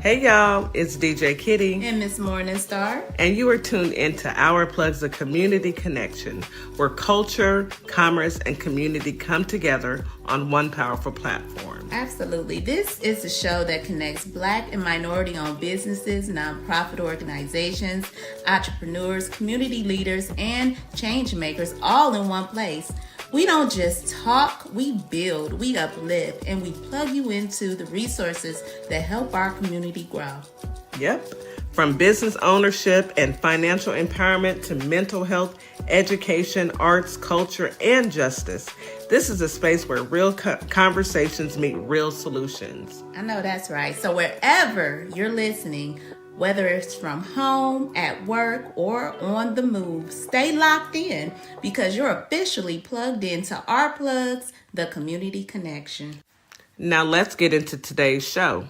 Hey y'all, it's DJ Kitty. And Miss Morningstar. And you are tuned into Our Plugs, a community connection, where culture, commerce, and community come together on one powerful platform. Absolutely. This is a show that connects Black and minority-owned businesses, nonprofit organizations, entrepreneurs, community leaders, and change makers all in one place. We don't just talk, we build, we uplift, and we plug you into the resources that help our community grow. Yep. From business ownership and financial empowerment to mental health, education, arts, culture, and justice, this is a space where real conversations meet real solutions. I know that's right. So wherever you're listening, whether it's from home, at work, or on the move, stay locked in because you're officially plugged into Our Plugs, the community connection. Now let's get into today's show.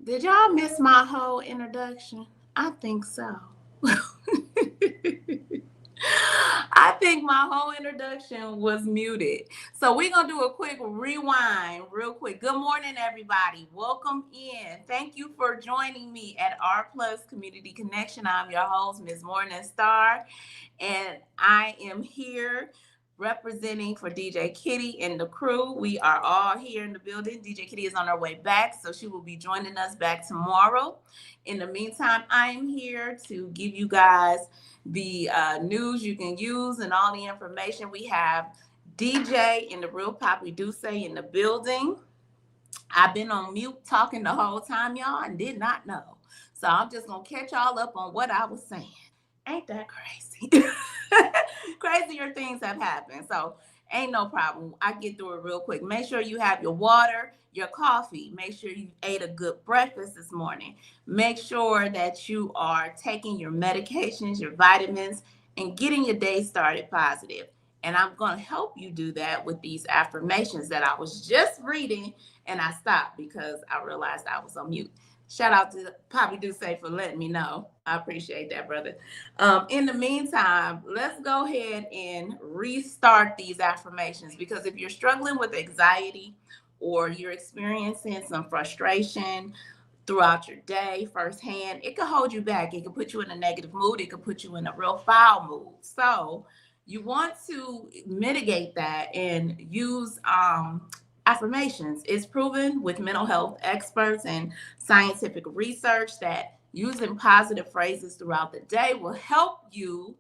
Did y'all miss my whole introduction? I think so. I think my whole introduction was muted. So we're going to do a quick rewind real quick. Good morning, everybody. Welcome in. Thank you for joining me at Our Plus Community Connection. I'm your host, Ms. Morningstar, and I am here representing for DJ Kitty and the crew. We are all here in the building. DJ Kitty is on her way back, so she will be joining us back tomorrow. In the meantime, I am here to give you guys the news you can use and all the information. We have DJ and the real Papi in the building. I've been on mute talking the whole time, y'all, and did not know. So I'm just going to catch y'all up on what I was saying. Ain't that crazy? Crazier things have happened. So ain't no problem. I get through it real quick. Make sure you have your water, your coffee. Make sure you ate a good breakfast this morning. Make sure that you are taking your medications, your vitamins, and getting your day started positive. And I'm going to help you do that with these affirmations that I was just reading, and I stopped because I realized I was on mute. Shout out to Papi for letting me know. I appreciate that, brother. In the meantime, let's go ahead and restart these affirmations, because if you're struggling with anxiety or you're experiencing some frustration throughout your day firsthand, it could hold you back. It could put you in a negative mood. It could put you in a real foul mood. So you want to mitigate that and use affirmations. It's proven with mental health experts and scientific research that using positive phrases throughout the day will help you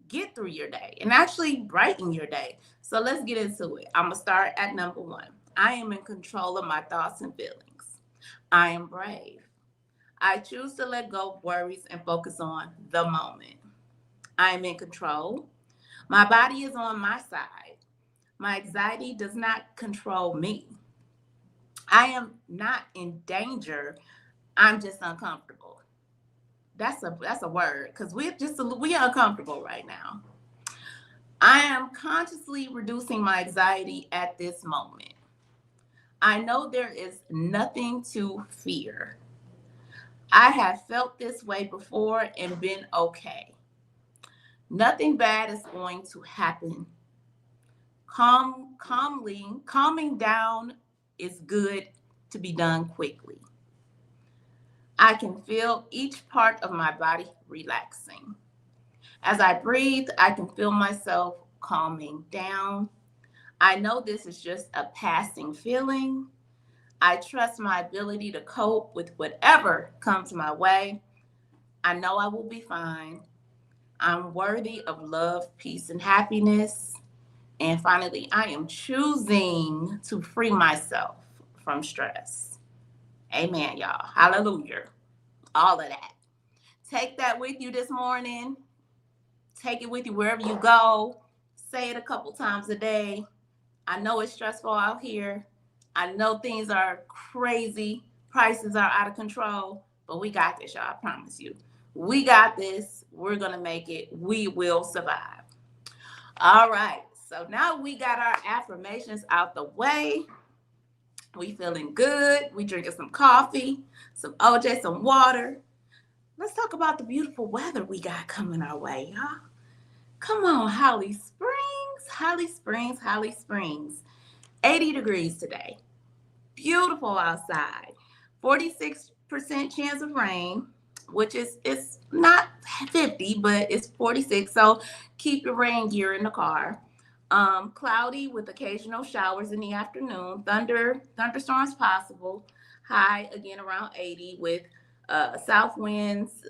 get through your day and actually brighten your day. So let's get into it. I'm going to start at number 1. I am in control of my thoughts and feelings. I am brave. I choose to let go of worries and focus on the moment. I am in control. My body is on my side. My anxiety does not control me. I am not in danger. I'm just uncomfortable. That's a word, because we're uncomfortable right now. I am consciously reducing my anxiety at this moment. I know there is nothing to fear. I have felt this way before and been okay. Nothing bad is going to happen. Calming down is good to be done quickly. I can feel each part of my body relaxing. As I breathe, I can feel myself calming down. I know this is just a passing feeling. I trust my ability to cope with whatever comes my way. I know I will be fine. I'm worthy of love, peace, and happiness. And finally, I am choosing to free myself from stress. Amen, y'all. Hallelujah. All of that. Take that with you this morning. Take it with you wherever you go. Say it a couple times a day. I know it's stressful out here. I know things are crazy. Prices are out of control. But we got this, y'all. I promise you. We got this. We're going to make it. We will survive. All right. So now we got our affirmations out the way. We feeling good. We drinking some coffee, some OJ, some water. Let's talk about the beautiful weather we got coming our way, y'all. Come on, Holly Springs, Holly Springs, Holly Springs. 80 degrees today. Beautiful outside. 46% chance of rain, which is, it's not 50, but it's 46. So keep your rain gear in the car. Cloudy with occasional showers in the afternoon. Thunderstorms possible. High again around 80 with south winds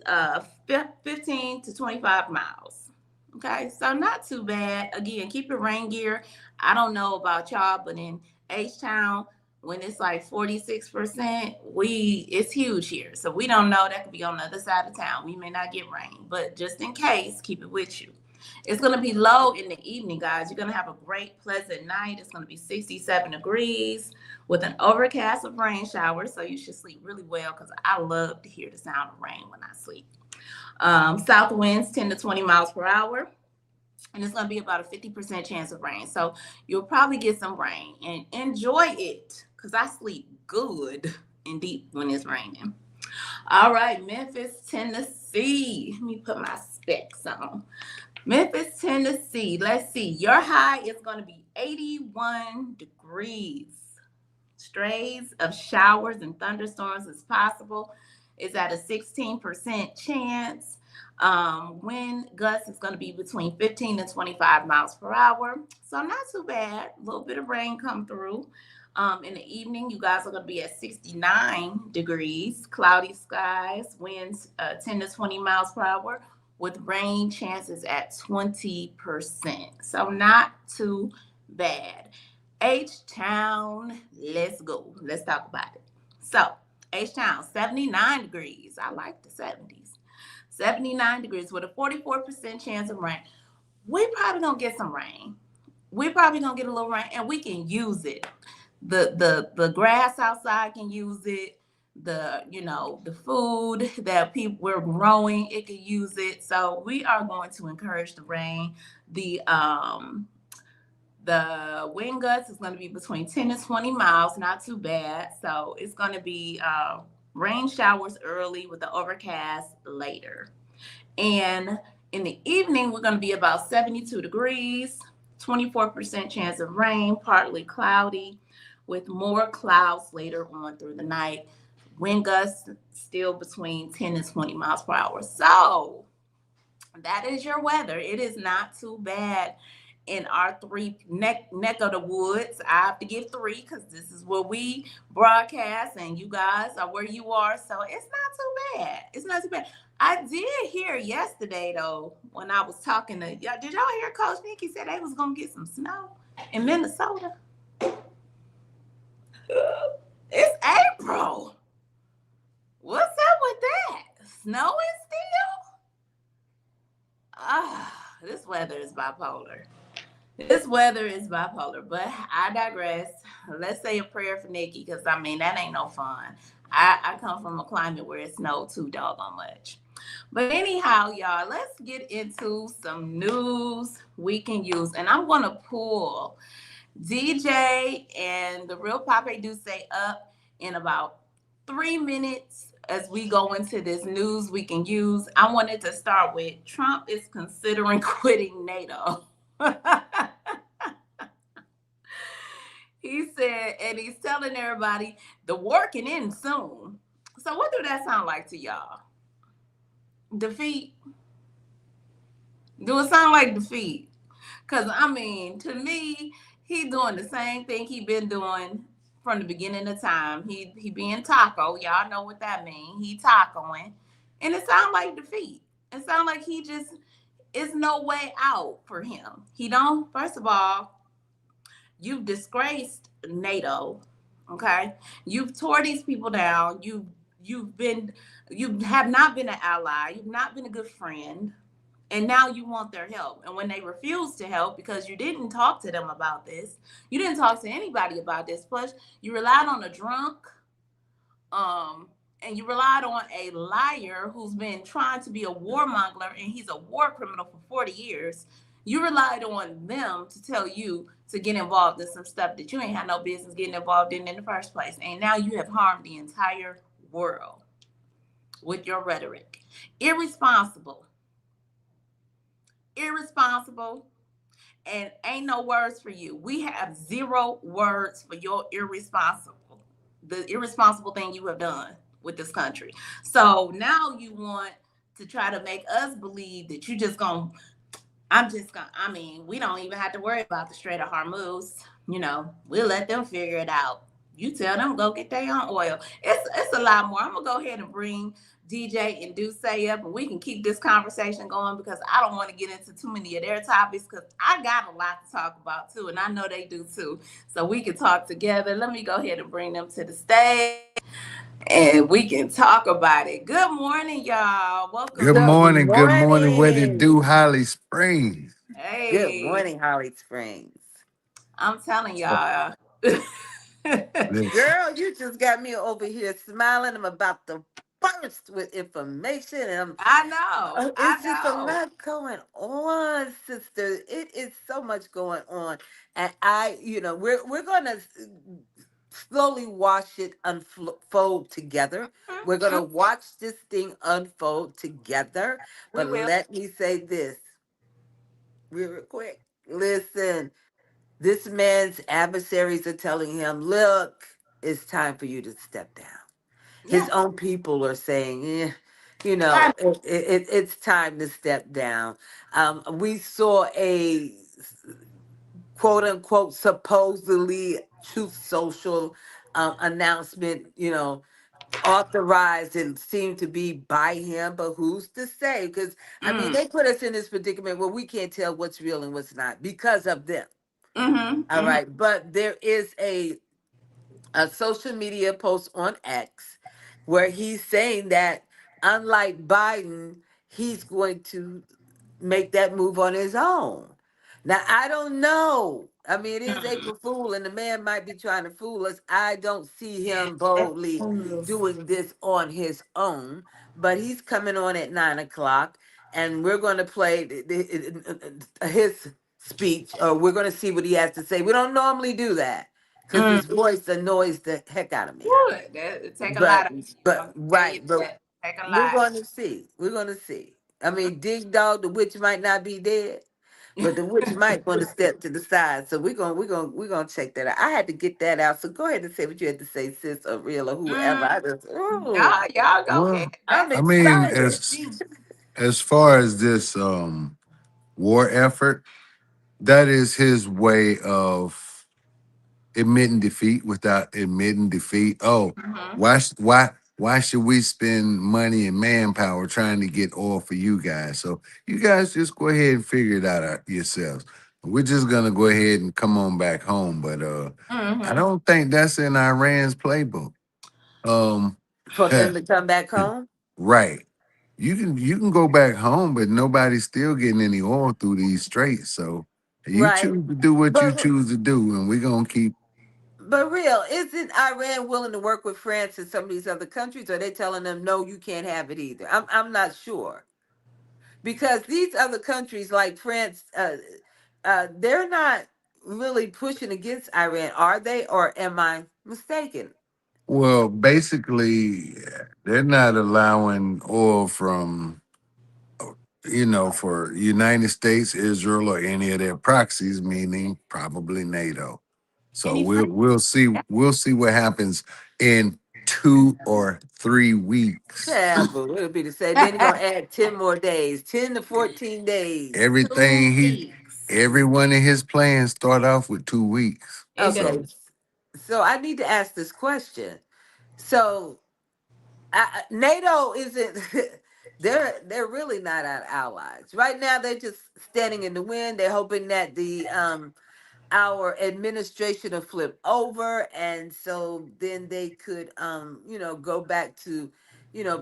15 to 25 miles. Okay, so not too bad. Again, keep your rain gear. I don't know about y'all, but in H-Town, when it's like 46%, it's huge here. So we don't know. That could be on the other side of town. We may not get rain, but just in case, keep it with you. It's going to be low in the evening, guys. You're going to have a great, pleasant night. It's going to be 67 degrees with an overcast of rain showers. So you should sleep really well, because I love to hear the sound of rain when I sleep. South winds 10 to 20 miles per hour. And it's going to be about a 50% chance of rain. So you'll probably get some rain and enjoy it, because I sleep good and deep when it's raining. All right, Memphis, Tennessee. Let me put my specs on. Memphis, Tennessee. Let's see. Your high is going to be 81 degrees. Strays of showers and thunderstorms is possible. It's at a 16% chance. Wind gusts is going to be between 15 and 25 miles per hour. So not too bad. A little bit of rain come through. In the evening, you guys are going to be at 69 degrees, cloudy skies, winds 10 to 20 miles per hour, with rain chances at 20%. So not too bad. H-Town, let's go. Let's talk about it. So, H-Town, 79 degrees. I like the 70s. 79 degrees with a 44% chance of rain. We probably gonna get some rain. We probably gonna get a little rain, and we can use it. The grass outside can use it. The food that people we're growing, it can use it. So we are going to encourage the rain. The wind gusts is going to be between 10 and 20 miles, not too bad. So it's going to be rain showers early with the overcast later. And in the evening, we're going to be about 72 degrees, 24% chance of rain, partly cloudy, with more clouds later on through the night. Wind gusts still between 10 and 20 miles per hour. So that is your weather. It is not too bad in our three neck of the woods. I have to give three because this is where we broadcast and you guys are where you are. So it's not too bad. It's not too bad. I did hear yesterday though, when I was talking to y'all, did y'all hear Coach Nikki said they was gonna get some snow in Minnesota? It's April. What's up with that? Snowing still? This weather is bipolar. This weather is bipolar, but I digress. Let's say a prayer for Nikki, because I mean that ain't no fun. I come from a climate where it snowed too doggone much. But anyhow, y'all, let's get into some news we can use. And I'm gonna pull DeeJay and the real Papi do say up in about 3 minutes as we go into this news we can use. I wanted to start with Trump is considering quitting NATO. He said, and he's telling everybody the war can end soon. So what do that sound like to y'all? Defeat? Do it sound like defeat? Because, I mean, to me, he doing the same thing he been doing from the beginning of time. He being taco. Y'all know what that means. He tacoing. And it sounds like defeat. It sounds like he just, is no way out for him. He don't, first of all, you've disgraced NATO, okay? You've tore these people down. You have not been an ally. You've not been a good friend. And now you want their help. And when they refuse to help because you didn't talk to them about this, you didn't talk to anybody about this. Plus, you relied on a drunk, and you relied on a liar who's been trying to be a warmonger, and he's a war criminal for 40 years. You relied on them to tell you to get involved in some stuff that you ain't had no business getting involved in the first place. And now you have harmed the entire world with your rhetoric. Irresponsible, and ain't no words for you. We have 0 words for your the irresponsible thing you have done with this country. So now you want to try to make us believe that you just gonna, I mean, we don't even have to worry about the Strait of Hormuz. We'll let them figure it out. You tell them go get their own oil. It's a lot more. I'm gonna go ahead and bring DeeJay and DeeJay up, and we can keep this conversation going because I don't want to get into too many of their topics because I got a lot to talk about too, and I know they do too. So we can talk together. Let me go ahead and bring them to the stage, and we can talk about it. Good morning, y'all. Welcome. Good Good morning. Good morning. What it morning. do, Holly Springs? Good Hey, morning, Holly Springs. I'm telling Oh, y'all. listen. Girl, you just got me over here smiling. I'm about to burst with information. And I know. it's I just a know. lot going on, sister. It is so much going on. And we're going to slowly watch it unfold together. We're going to watch this thing unfold together. We But will. let me say this real quick. Listen, this man's adversaries are telling him, look, it's time for you to step down. His Yeah. own people are saying, Right. it's time to step down. We saw a quote unquote supposedly Truth Social announcement, authorized and seemed to be by him, but who's to say? Because I mean, Mm. they put us in this predicament where we can't tell what's real and what's not because of them. Mm-hmm. All Mm-hmm. right, but there is a social media post on X where he's saying that unlike Biden, he's going to make that move on his own. Now, I don't know. I mean, it is April Fool, and the man might be trying to fool us. I don't see him boldly doing this on his own, but he's coming on at 9 o'clock, and we're going to play his speech, or we're going to see what he has to say. We don't normally do that because Mm. his voice annoys the heck out of me. Would that take a But lot of but tell you right, but that take a we're lot. going to see. We're going to see. I mean, Dig Dog, the witch might not be dead, but the witch might want to step to the side. So we're gonna check that out. I had to get that out. So go ahead and say what you had to say, sis or real or whoever. Mm. I just Y'all go ahead. Well, I'm That's I mean, excited. as far as this war effort, that is his way of admitting defeat without admitting defeat. Oh, mm-hmm. why should we spend money and manpower trying to get oil for you guys? So you guys just go ahead and figure it out yourselves. We're just gonna go ahead and come on back home. But I Mm-hmm. don't think that's in Iran's playbook. Um For them to come back home. right. You can go back home, but nobody's still getting any oil through these straits. So you Right. choose to do what you But choose to do, and we're gonna keep. but real, isn't Iran willing to work with France and some of these other countries? Or are they telling them no, you can't have it either? I'm not sure. Because these other countries like France, they're not really pushing against Iran, are they? Or am I mistaken? Well, basically, they're not allowing oil from, for United States, Israel, or any of their proxies, meaning probably NATO. So Any we'll friends? we'll see we'll see what happens in 2 or 3 weeks. Yeah, but it'll be the same. Then you're gonna add 10 more days, 10 to 14 days. Everything 2 weeks. every one of his plans start off with 2 weeks. It does. Okay, So so I need to ask this question. So NATO isn't. They're really not our allies right now. They're just standing in the wind. They're hoping that the our administration will flip over, and so then they could go back to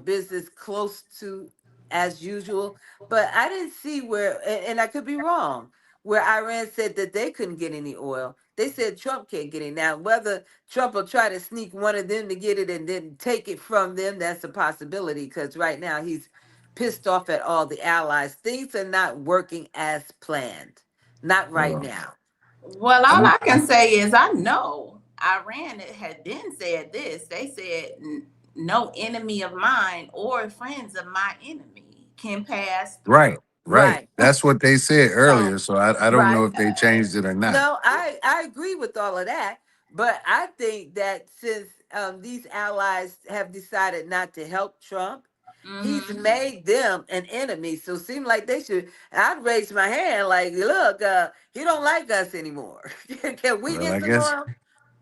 business close to as usual. But I didn't see where, and I could be wrong, where Iran said that they couldn't get any oil. They said Trump can't get it. Now whether Trump will try to sneak one of them to get it and then take it from them, that's a possibility, because right now he's pissed off at all the allies. Things are not working as planned, not right well, now. Well, all I'm I can say is I know Iran had been said this. They said no enemy of mine or friends of my enemy can pass through. right, right. Right. That's what they said So, earlier. So I don't right. know if they changed it or not. No, I agree with all of that, but I think that since these allies have decided not to help Trump, he's Mm-hmm. made them an enemy. So it seems like they should. I'd raise my hand, like, look, he don't like us anymore. Can we Well, get I some guess oil?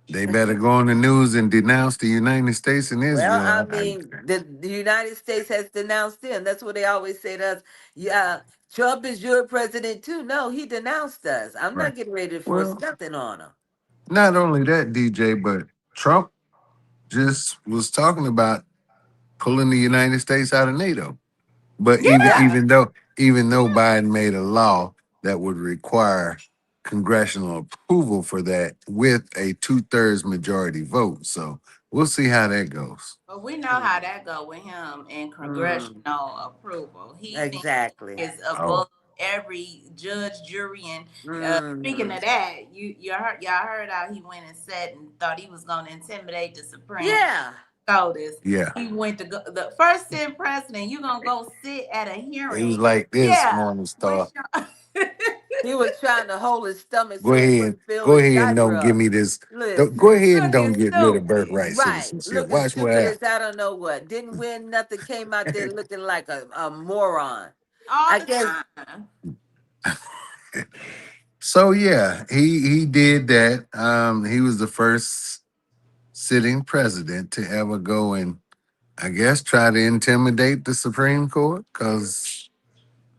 they better go on the news and denounce the United States and Well, I Israel. mean, the United States has denounced them. That's what they always say to us. Yeah, Trump is your president too. No, he denounced us. I'm Right. not getting ready to force Well, nothing on him. not only that, DJ, but Trump just was talking about pulling the United States out of NATO. But even Yeah. even though even though Biden made a law that would require congressional approval for that with a 2/3 majority vote. So we'll see how that goes. But we know how Mm, that go with him and mm, congressional approval. He thinks exactly. is Oh, above every judge, jury, and speaking Mm. of that, y'all heard how he went and said and thought he was going to intimidate the Supreme Yeah. SCOTUS. Yeah. He went to go, the first sitting president. You gonna go sit at a He hearing? was like this, Yeah. Morning Star. He was trying to hold his stomach Go so he ahead. wouldn't fill Go his ahead and diaper don't give up. me this. Go Listen, ahead and don't looking get rid of stupid. birthright right, citizenship. looking Watch what stupid as happens. I don't know what. Didn't win nothing, came out there looking like a moron. All I the guess. time. So yeah, he did that. He was the first sitting president to ever go and, I guess, try to intimidate the Supreme Court, because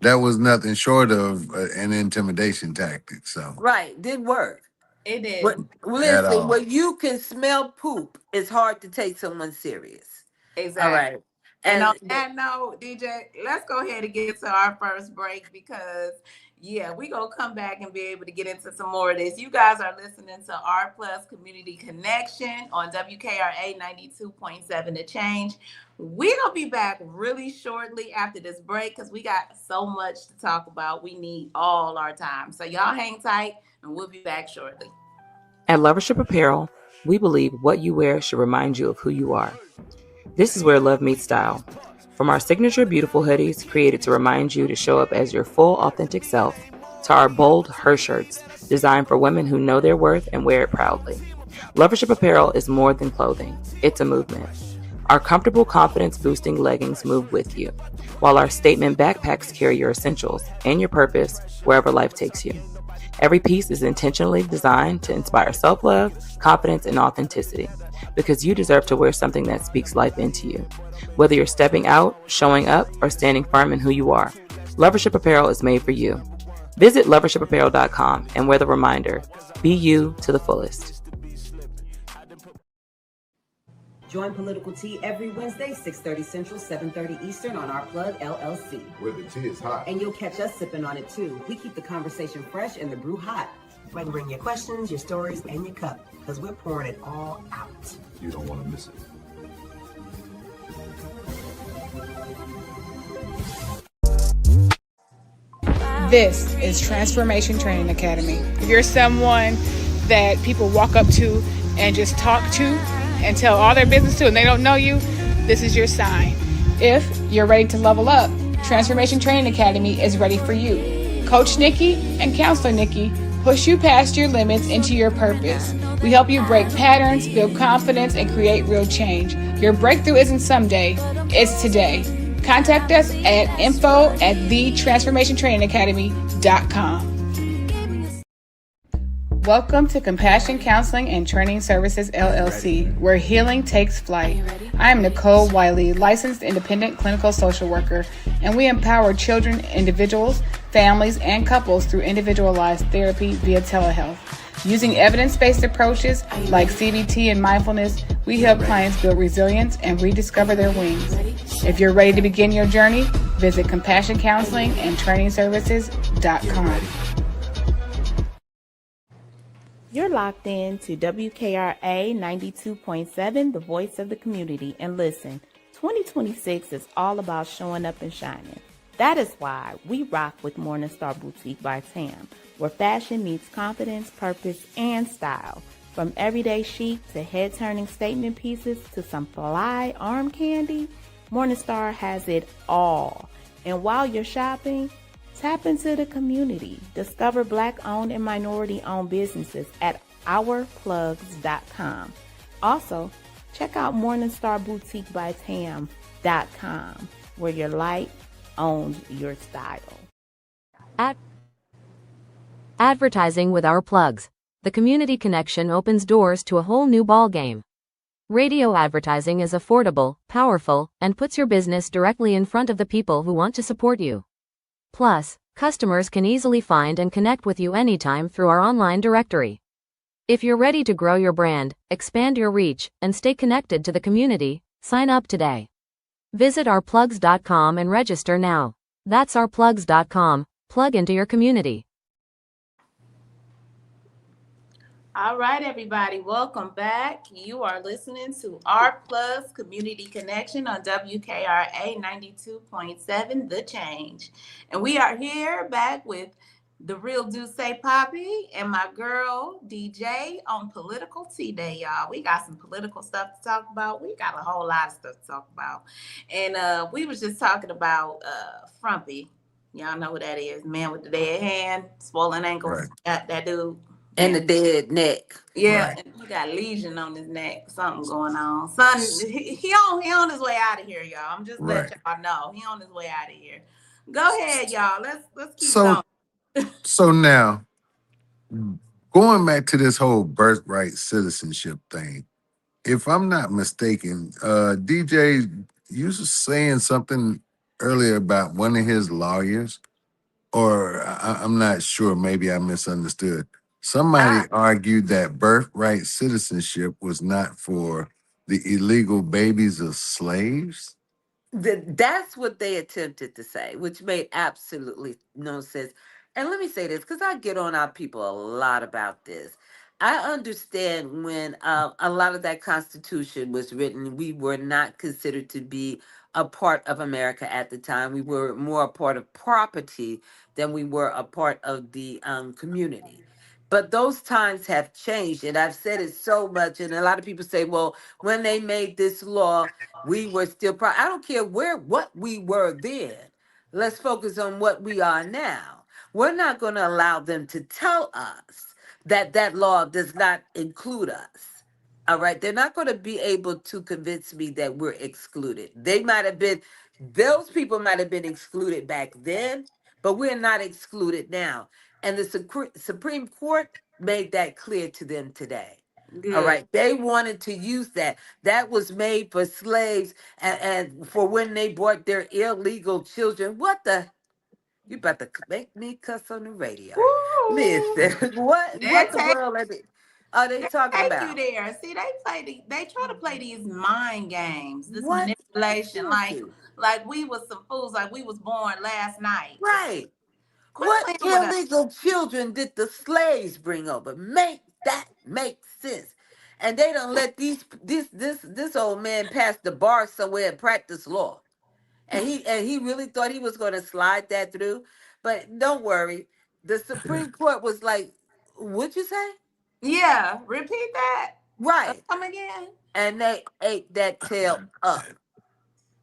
that was nothing short of an intimidation tactic. So Right, didn't work. It But did. at listen, all. when you can smell poop, it's hard to take someone serious. All Exactly. right. And on And that note, DJ, let's go ahead and get to our first break because yeah, we gonna come back and be able to get into some more of this. You guys are listening to R Plus Community Connection on WKRA 92.7 The Change. We gonna be back really shortly after this break because we got so much to talk about. We need all our time. So y'all hang tight and we'll be back shortly. At Lovership Apparel, we believe what you wear should remind you of who you are. This is where love meets style. From our signature beautiful hoodies created to remind you to show up as your full authentic self, to our bold her shirts designed for women who know their worth and wear it proudly. Lovership Apparel is more than clothing. It's a movement. Our comfortable confidence-boosting leggings move with you, while our statement backpacks carry your essentials and your purpose wherever life takes you. Every piece is intentionally designed to inspire self-love, confidence, and authenticity, because you deserve to wear something that speaks life into you. Whether you're stepping out, showing up, or standing firm in who you are, Lovership Apparel is made for you. Visit lovershipapparel.com and wear the reminder, be you to the fullest. Join Political Tea every Wednesday, 6:30 Central, 7:30 Eastern on Our Plug LLC. Where the tea is hot. And you'll catch us sipping on it too. We keep the conversation fresh and the brew hot. You can bring your questions, your stories, and your cup, because we're pouring it all out. You don't want to miss it. This is Transformation Training Academy. If you're someone that people walk up to and just talk to and tell all their business to and they don't know you, this is your sign. If you're ready to level up, Transformation Training Academy is ready for you. Coach Nikki and Counselor Nikki push you past your limits into your purpose. We help you break patterns, build confidence, and create real change. Your breakthrough isn't someday, it's today. Contact us at info@thetransformationtrainingacademy.com. Welcome to Compassion Counseling and Training Services, LLC, where healing takes flight. I am Nicole Wiley, licensed independent clinical social worker, and we empower children, individuals, families, and couples through individualized therapy via telehealth. Using evidence-based approaches like CBT and mindfulness, we help clients build resilience and rediscover their wings. If you're ready to begin your journey, visit CompassionCounselingandTrainingServices.com. You're locked in to WKRA 92.7, the voice of the community. And listen, 2026 is all about showing up and shining. That is why we rock with Morningstar Boutique by Tam, where fashion meets confidence, purpose, and style. From everyday chic to head-turning statement pieces to some fly arm candy, Morningstar has it all. And while you're shopping, tap into the community. Discover Black-owned and minority-owned businesses at ourplugs.com. Also, check out morningstarboutiquebytam.com, where your light owns your style. Advertising with Our Plugs. The community connection opens doors to a whole new ballgame. Radio advertising is affordable, powerful, and puts your business directly in front of the people who want to support you. Plus, customers can easily find and connect with you anytime through our online directory. If you're ready to grow your brand, expand your reach, and stay connected to the community, sign up today. Visit ourplugs.com and register now. That's ourplugs.com. Plug into your community. All right, everybody, welcome back. You are listening to Our Plus Community Connection on WKRA 92.7, The Change. And we are here back with the real DeeJay Papi and my girl DeeJay on Political Tea Day, y'all. We got some political stuff to talk about. We got a whole lot of stuff to talk about. And we was just talking about Frumpy. Y'all know who that is. Man with the dead hand, swollen ankles. Right. That dude. And Man. the dead neck. Yeah, Right. and he got lesion on his neck. Something going on. Son, he on his way out of here, y'all. I'm just Right. letting y'all know he on his way out of here. Go ahead, y'all. Let's keep So going. so now going back to this whole birthright citizenship thing, if I'm not mistaken, DJ, you was saying something earlier about one of his lawyers, or I'm not sure. Maybe I misunderstood. Somebody I, argued that birthright citizenship was not for the illegal babies of slaves. That's what they attempted to say, which made absolutely no sense. And let me say this, because I get on our people a lot about this. I understand when a lot of that Constitution was written, we were not considered to be a part of America at the time. We were more a part of property than we were a part of the community. But those times have changed, and I've said it so much. And a lot of people say, well, when they made this law, we were still I don't care what we were then. Let's focus on what we are now. We're not going to allow them to tell us that that law does not include us. All right, they're not going to be able to convince me that we're excluded. They might have been, those people might have been excluded back then, but we're not excluded now. And the Supreme Court made that clear to them today. All good. right. They wanted to use that. That was made for slaves and for when they brought their illegal children. What the? You about to make me cuss on the radio. Woo! Listen, what They the world are they talking take you about? there. See, they try to play these mind games, this What? manipulation, Seriously. like we was some fools, like we was born last night. Right. Quit What playing with us. illegal children did the slaves bring over? Make that make sense. And they don't let this old man pass the bar somewhere and practice law. And he really thought he was going to slide that through. But don't worry. The Supreme Court was like, what'd you say? Yeah, repeat that. Right. Come again. And they ate that tail up.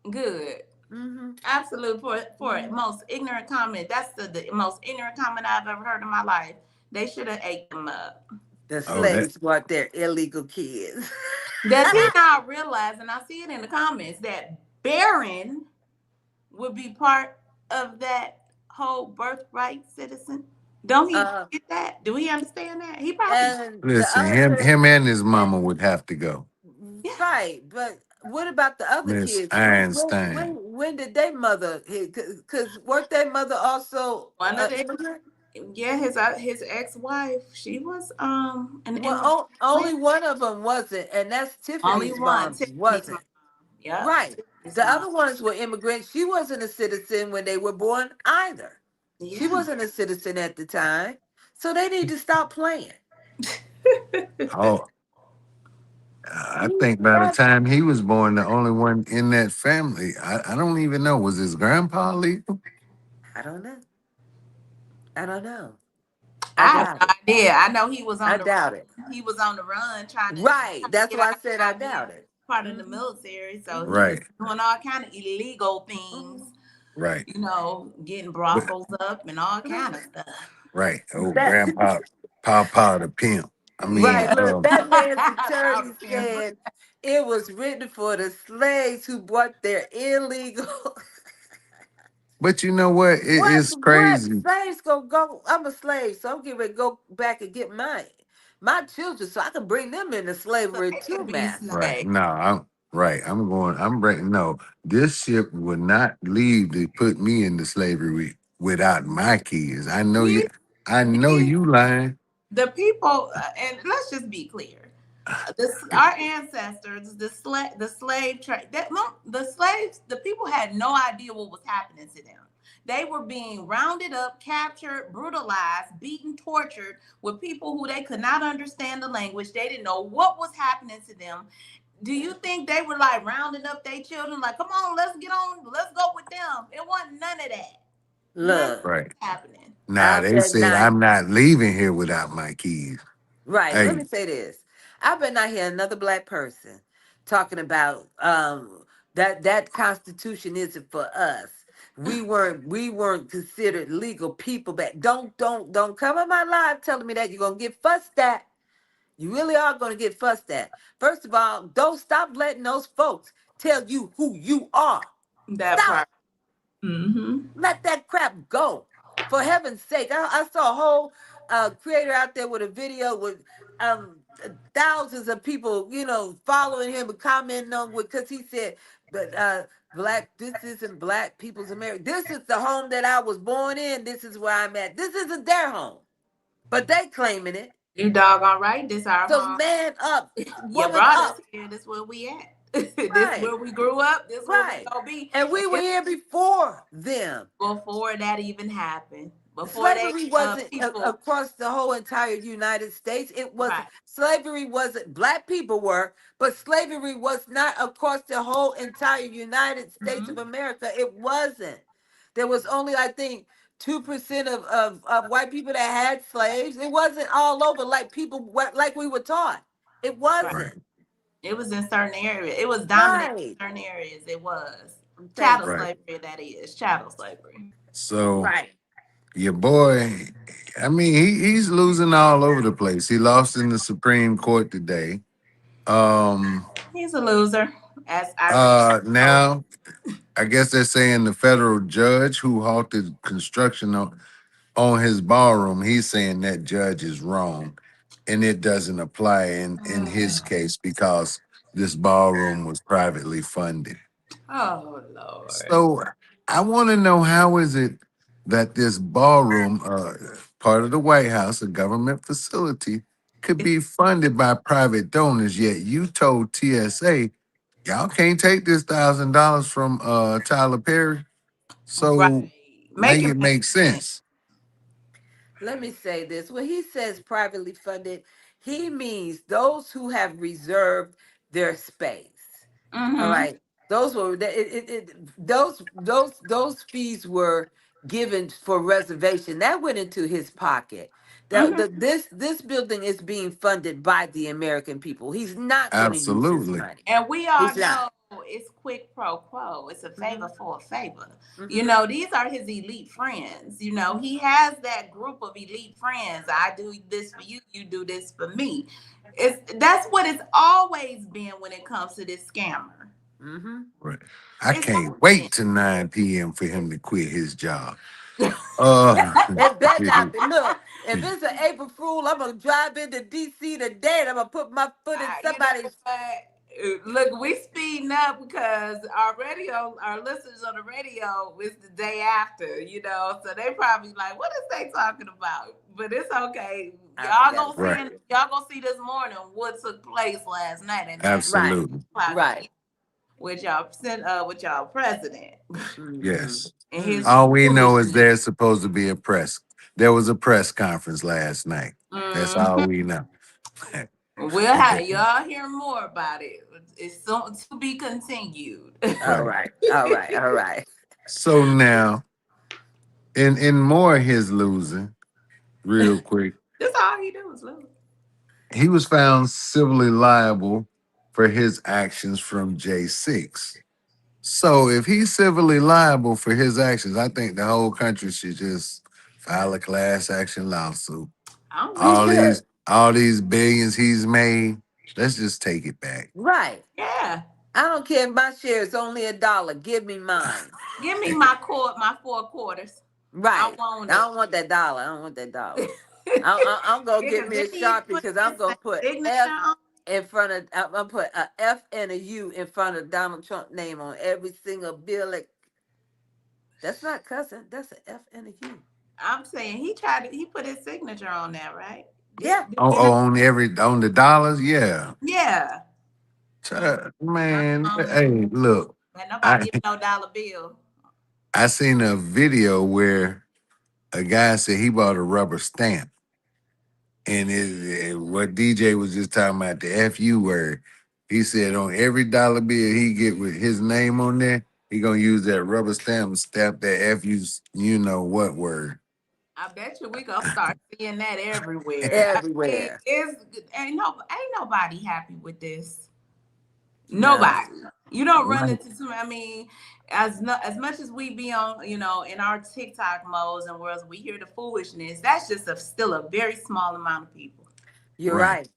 Good. Hmm. Absolute for most ignorant comment. That's the most ignorant comment I've ever heard in my life. They should have ate them up. The Oh, that slaves brought their illegal kids. Does he not realize, and I see it in the comments, that Barron would be part of that whole birthright citizen? Don't he uh, get that? Do he understand that? He probably and the listen. Him, other, him, and his and mama would have to go. yeah. right, but what about the other Miss kids? Einstein. When did their mother? Because weren't their mother also One of the immigrant? yeah, his ex-wife, she was an Well, immigrant. only one of them wasn't, and that's Only Tiffany's one, mom. Tiffany's mom. Wasn't Yep, right. Tiffany's The mom. other ones were immigrants. She wasn't a citizen when they were born either. She Yeah. wasn't a citizen at the time, so they need to stop playing. Oh, I You think by the got- time he was born, the only one in that family, I don't even know, was his grandpa legal? I don't know. I don't know. I I have doubt no it. idea. I know he was I on the doubt it. run. He was on the run Right. trying to That's get why I out said I of being doubt it. part of the Hmm. military. So he was Right, doing all kind of illegal things, right, getting but brothels up and all kind of stuff. right. Oh, That grandpa, Papa the pimp. I right. mean, Yeah. Look, that man's Out attorney of him. said it was written for the slaves who brought their illegal. but you know what? What? It's What? crazy. Slaves gonna go? I'm a slave, so I'm getting ready to go back and get my children, so I can bring them into So slavery they too, can be master. Right. slaves. No, I'm right. I'm going, I'm breaking. No, this ship would not leave to put me into slavery without my kids. These, I know these you lying. the people, and let's just be clear. Our ancestors, the slave trade, the slaves, the people had no idea what was happening to them. They were being rounded up, captured, brutalized, beaten, tortured with people who they could not understand the language. They didn't know what was happening to them. Do you think they were like rounding up their children, like, come on, let's get on, let's go with them? It wasn't none of that. None of Look, Right. that happening. Nah, I they bet said not. I'm not leaving here without my keys. Right. Let Hey, me say this. I bet not hear another black person talking about that Constitution isn't for us. We weren't considered legal people back. Don't come in my live telling me that you're gonna get fussed at. You really are gonna get fussed at. First of all, don't stop letting those folks tell you who you are. That part. Stop. Mm-hmm. Let that crap go. For heaven's sake. I saw a whole creator out there with a video with thousands of people, following him and commenting on because he said, but this isn't black people's America. This is the home that I was born in. This is where I'm at. This isn't their home. But they claiming it. You doggone right. This our So home. man up, You woman brought us up. here. This where we at. This Right. where we grew up. This where we Right. gonna be. And we were here before them. Before that even happened. Before they Slavery wasn't people. across the whole entire United States. It wasn't. Right. Slavery wasn't. Black people were, but slavery was not across the whole entire United States of Mm-hmm. America. It wasn't. There was only, I think, 2% of white people that had slaves. It wasn't all over like we were taught. It Right. right, wasn't. It was in certain areas. It was dominant Right. in certain areas. It was Thank chattel you. right. slavery. That is chattel slavery. So Right. your boy, I mean, he's losing all over the place. He lost in the Supreme Court today. Um, He's a loser, as I told. now I guess they're saying the federal judge who halted construction on his ballroom, he's saying that judge is wrong, and it doesn't apply in his case because this ballroom was privately funded. Oh Lord. So I want to know, how is it that this ballroom, part of the White House, a government facility, could It's be funded by private donors, yet you told TSA y'all can't take this $1,000 from Tyler Perry. right. So Make make it it make make sense. sense. Let me say this. When he says privately funded, he means those who have reserved their space. All Mm-hmm. right. Those were those fees were given for reservation. That went into his pocket. Mm-hmm. This building is being funded by the American people. He's not going to use his Absolutely. money. And we all He's not. know it's quid pro quo. It's a favor Hmm. for a favor. Hmm. These are his elite friends. He has that group of elite friends. I do this for you, you do this for me. That's what it's always been when it comes to this scammer. Hmm. Right. I It's can't always been. wait till 9 p.m. for him to quit his job. Uh, It better not be. Look, if it's an April Fool, I'm gonna drive into DC today and I'm gonna put my foot in You know somebody's. what? Look, we speeding up because our listeners on the radio is the day after, so they probably like, what is they talking about? But it's okay. I forgot. right. Y'all gonna see this morning what took place last night at 9 Right. Absolutely. o'clock Right. with y'all president Hmm. Yes. and his Hmm. All we know is foolishness. there's supposed to be a press. There was a press conference last night. That's all Mhm. we know. We'll have y'all hear more about it. It's to be continued. All Right. right. All right. All right. So now, in more of his losing, real quick, That's all he do is lose. he was found civilly liable for his actions from J6. So if he's civilly liable for his actions, I think the whole country should just file a class action lawsuit. I'm We with All you. should. these billions he's made, let's just take it back. Right. Yeah. I don't care if my share is only $1. Give me mine. Give me my 4 quarters. I Right. want I it. don't want that dollar. I don't want that dollar. Yeah, I'm gonna get 'cause me a didn't he Sharpie put because I'm his gonna put signature F on? in front of. I'm gonna put a F and a U in front of Donald Trump name on every single bill. That's not cussing. That's an F and a U. I'm saying he put his signature on that, right? Yeah. On the dollars, yeah. Yeah. Man, Um, hey, look, and nobody I give no dollar bill. I seen a video where a guy said he bought a rubber stamp, and what DJ was just talking about, the FU word. He said on every dollar bill he get with his name on there, he gonna use that rubber stamp and stamp that FU, you know what word. I bet you we gonna start seeing that everywhere. I mean, Everywhere. ain't nobody happy with this. No. Nobody. You don't run Right. into too. I mean, as much as we be on, in our TikTok modes and worlds, we hear the foolishness. That's just still a very small amount of people. You're Right. right.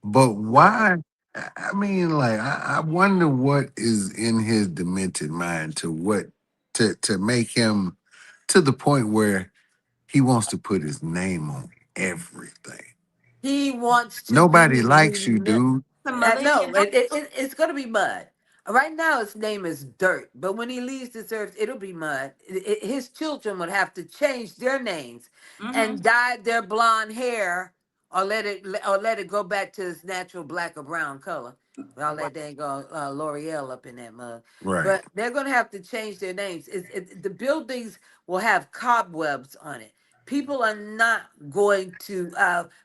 But You're right. why? I mean, like, I wonder what is in his demented mind to make him to the point where he wants to put his name on everything. He wants to be Nobody likes you, remembered. dude. The No, millennial. it's going to be mud. Right now, his name is Dirt, but when he leaves this earth, it'll be mud. His children would have to change their names Mm-hmm. and dye their blonde hair, or let it go back to its natural black or brown color. All Right. that dang L'Oreal up in that mug. Right. But they're going to have to change their names. The buildings will have cobwebs on it. People are not going to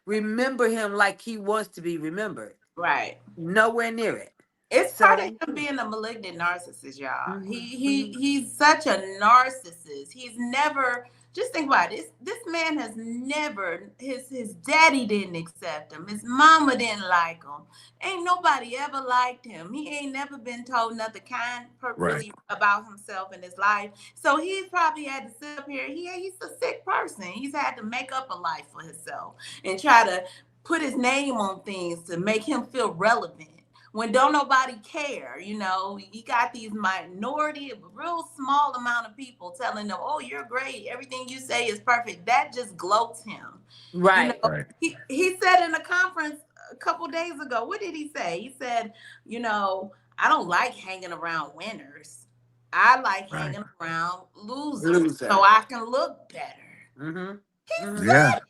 remember him like he wants to be remembered. Right. Nowhere near it. It's part of So, him being a malignant narcissist, y'all. He mhm, he mhm. he's such a narcissist. He's never just think about it. This man has never his daddy didn't accept him. His mama didn't like him. Ain't nobody ever liked him. He ain't never been told nothing kind Right. really about himself in his life. So he's probably had to sit up here. He's a sick person. He's had to make up a life for himself and try to put his name on things to make him feel relevant when don't nobody care. He got these minority, real small amount of people telling them, oh, you're great, everything you say is perfect. That just gloats him. you know Right. Right. he said in a conference a couple days ago, what did he say? He said, I don't like hanging around winners. I like Right. hanging around losers so Loser. I can look better. Mm-hmm. He Mm-hmm. Yeah. said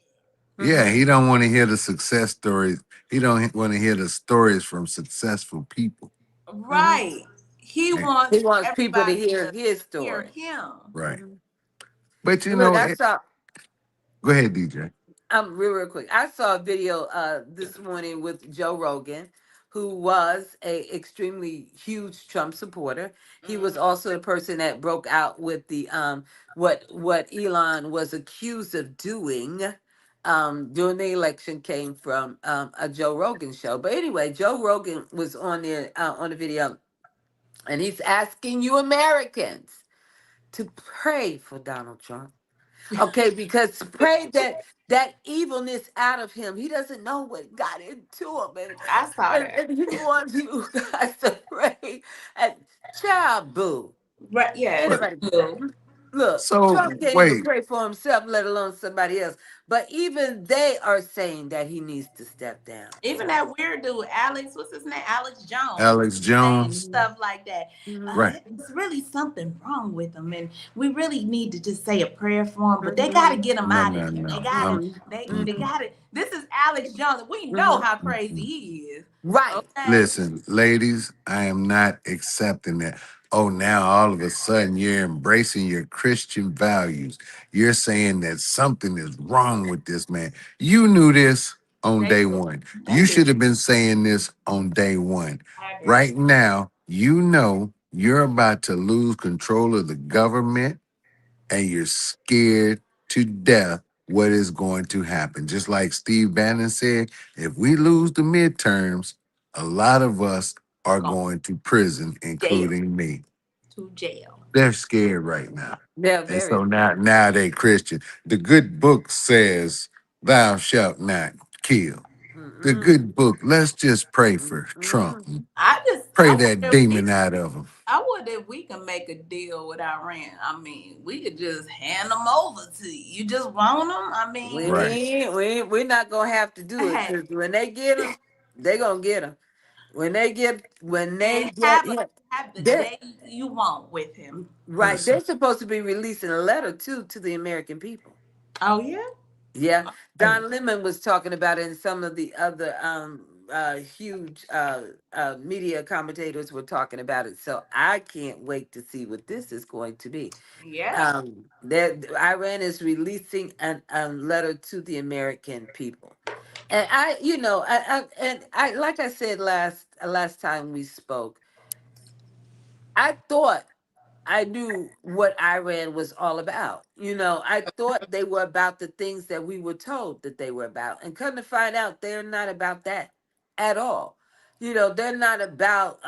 Yeah. Mm-hmm. He don't want to hear the success stories. He don't want to hear the stories from successful people. it. Mm-hmm. Right. He Yeah. wants He wants people to everybody hear to his hear story. him. Right. Mm-hmm. But Look, I saw. go ahead, DJ. Real quick. I saw a video this morning with Joe Rogan, who was a extremely huge Trump supporter. He was Mhm. also a person that broke out with the what Elon was accused of doing during the election came from a Joe Rogan show. But anyway, Joe Rogan was on there on the video, and he's asking you Americans to pray for Donald Trump. Okay, because pray that evilness out of him. He doesn't know what got into him, and I saw and, that. and he wants you guys to pray. And child, boo. Right? Yeah, it's But Anybody, cool. look, so Trump can't even wait, pray for himself, let alone somebody else. But even they are saying that he needs to step down. Even So, that weird dude, Alex, what's his name? Alex Jones, Alex saying Jones. mhm, stuff like that. mhm, Right. There's really something wrong with him, and we really need to just say a prayer for him. But they got to mhm, get him No, out of no, there. They no. got to. They Mm-mm. got to. This is Alex Jones. We know mhm. how crazy Mm-mm. he is. Right. Okay. Listen, ladies, I am not accepting that. Oh, now all of a sudden you're embracing your Christian values. You're saying that something is wrong with this man. You knew this on They day do. one. They You do. should have been saying this on day one. I agree. Right now, you know you're about to lose control of the government and you're scared to death what is going to happen. Just like Steve Bannon said, if we lose the midterms, a lot of us are Go going to prison, jail. including me. To jail. They're scared right now. They're And very. so now they Christian. The good book says, thou shalt not kill. The Mm-mm, good book, let's just pray for Trump mm-mm. and I pray that wonder if we demon out of him. I wonder if we can make a deal with Iran. I mean, we could just hand them over to you. You just want them? I We mean, Right. ain't, we're not gonna have to do it hey, because when they get them, they gonna get them. When they and get him, have the they're day you want with him. right. Listen. They're supposed to be releasing a letter too to the American people. Oh yeah. Yeah, Hey, Don Lemon was talking about it, and some of the other huge media commentators were talking about it. So I can't wait to see what this is going to be. Yeah. Iran is releasing a letter to the American people, and like I said last time we spoke, I thought I knew what Iran was all about. I thought they were about the things that we were told that they were about. And come to find out, they're not about that at all. They're not about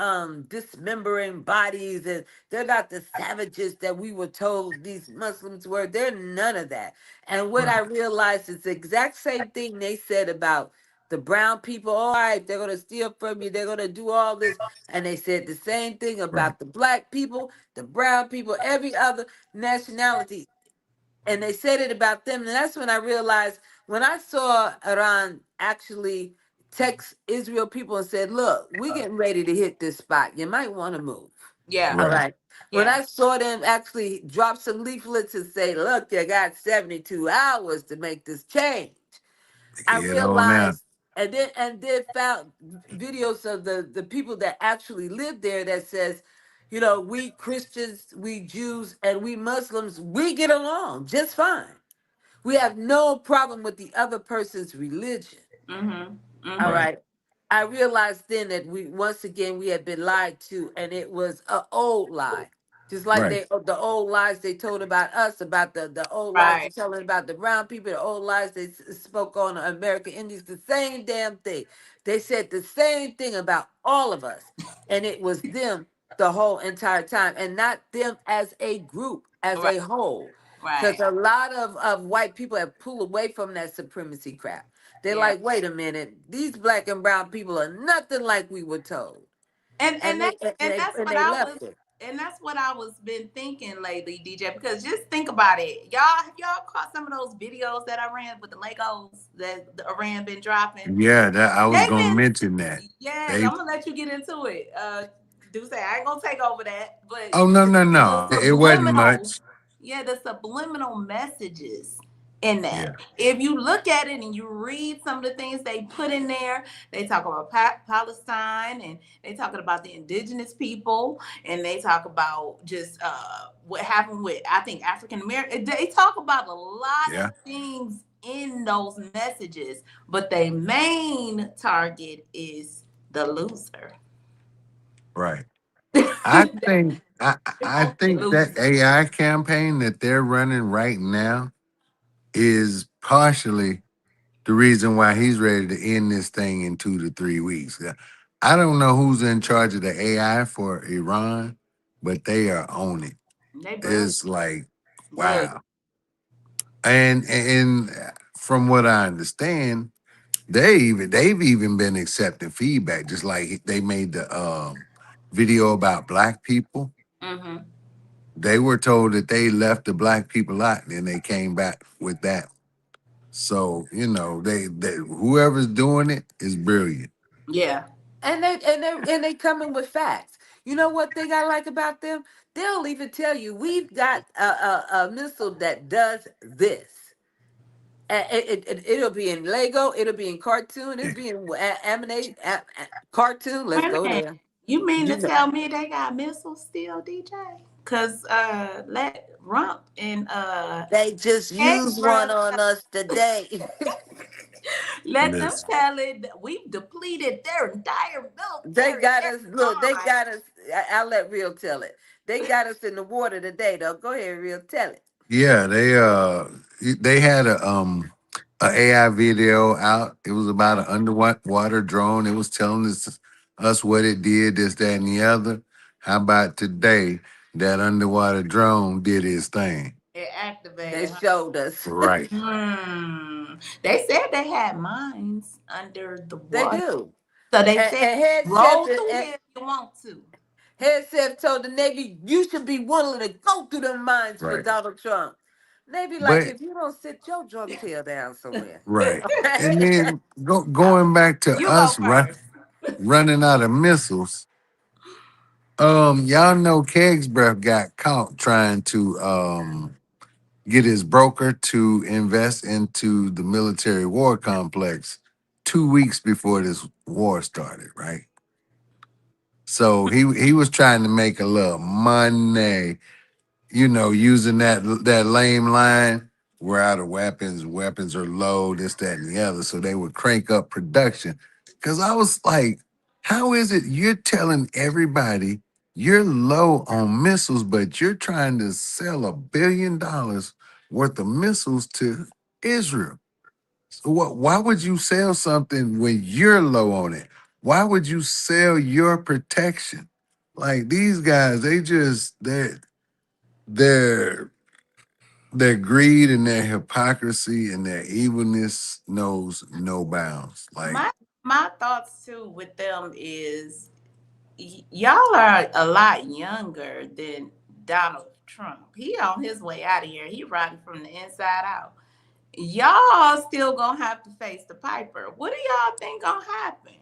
dismembering bodies, and they're not the savages that we were told these Muslims were. They're none of that. And what I realized is the exact same thing they said about the brown people. All right, they're going to steal from you. They're going to do all this. And they said the same thing Right. about the black people, the brown people, every other nationality. And they said it about them. And that's when I realized, when I saw Iran actually text Israel people and said, look, we're getting ready to hit this spot. You might want to move. Yeah. All Right. right. When Yeah. I saw them actually drop some leaflets and say, look, you got 72 hours to make this change, I Head on out. realized, and then found videos of the people that actually live there that says, we Christians, we Jews, and we Muslims, we get along just fine. We have no problem with the other person's religion. Mm-hmm. All Mm-hmm. Right. right. I realized then that we had been lied to, and it was an old lie. Just like Right. the old lies they told about us, about the old lies Right. they're telling about the brown people, the old lies they spoke on the American Indians, the same damn thing. They said the same thing about all of us, and it was them the whole entire time, and not them as a group, as Right. a whole. Because Right. a lot of white people have pulled away from that supremacy crap. They're Yeah. like, wait a minute, these black and brown people are nothing like we were told, And and and that they and and they that's and what they I was left it. and that's what I was been thinking lately, DJ. Because just think about it, y'all. Have y'all caught some of those videos that I ran with the Legos that the Iran been dropping? Yeah, that I was They've gonna been, mention that. yes. They I'm gonna let you get into it. Do say I ain't gonna take over that, but Oh, no, no, the no. It wasn't subliminal, much. yeah, the subliminal messages in that. Yeah. If you look at it and you read some of the things they put in there, they talk about Palestine, and they talking about the indigenous people, and they talk about just what happened with, I think, African American. They talk about a lot of Yeah. things in those messages, but their main target is the loser. Right. I They think I want the think that loser. AI campaign that they're running right now is partially the reason why he's ready to end this thing in 2 to 3 weeks. Yeah. I don't know who's in charge of the AI for Iran, but they are on it. They bug, It's like, bug. wow. And from what I understand, they've even been accepting feedback, just like they made the video about black people. Mm-hmm. They were told that they left the black people out, and then they came back with that. So they whoever's doing it is brilliant. Yeah. And they coming with facts. You know what they got like about them? They'll even tell you we've got a missile that does this. It'll be in Lego. It'll be in cartoon. It'll be in animate cartoon. Let's Wait a go minute. there. You mean You to know, tell me they got missiles still, DJ? Cause let Rump and they just used one Extra on us today. let them Listen, tell it that we've depleted their entire They military. got They're us. Look, they gone. got us. I'll let Real tell it. They got us in the water today, though. Go ahead, Real, tell it. yeah, they had a AI video out. It was about an underwater drone. It was telling us what it did, this, that, and the other. How about today? That underwater drone did its thing. It They activated. Huh? showed us. Right. They said they had mines under the They water, do. so they And, said and head chef, roll through and here if you want to. head chef told the Navy, "You should be willing to go through the mines for Right. Donald Trump." Navy, like, But if you don't sit your drunk tail down somewhere, right. okay? And then going back to You go us first. running out of missiles. Y'all know Keg's breath got caught trying to get his broker to invest into the military war complex 2 weeks before this war started, right? So he was trying to make a little money, using that lame line, we're out of weapons are low, this, that, and the other. So they would crank up production. Cause I was like, how is it you're telling everybody you're low on missiles, but you're trying to sell $1 billion worth of missiles to Israel? So why would you sell something when you're low on it? Why would you sell your protection? Like these guys, their their greed and their hypocrisy and their evilness knows no bounds. Like, My thoughts too with them is y'all are a lot younger than Donald Trump. He on his way out of here. He riding from the inside out. Y'all still gonna have to face the piper. What do y'all think gonna happen?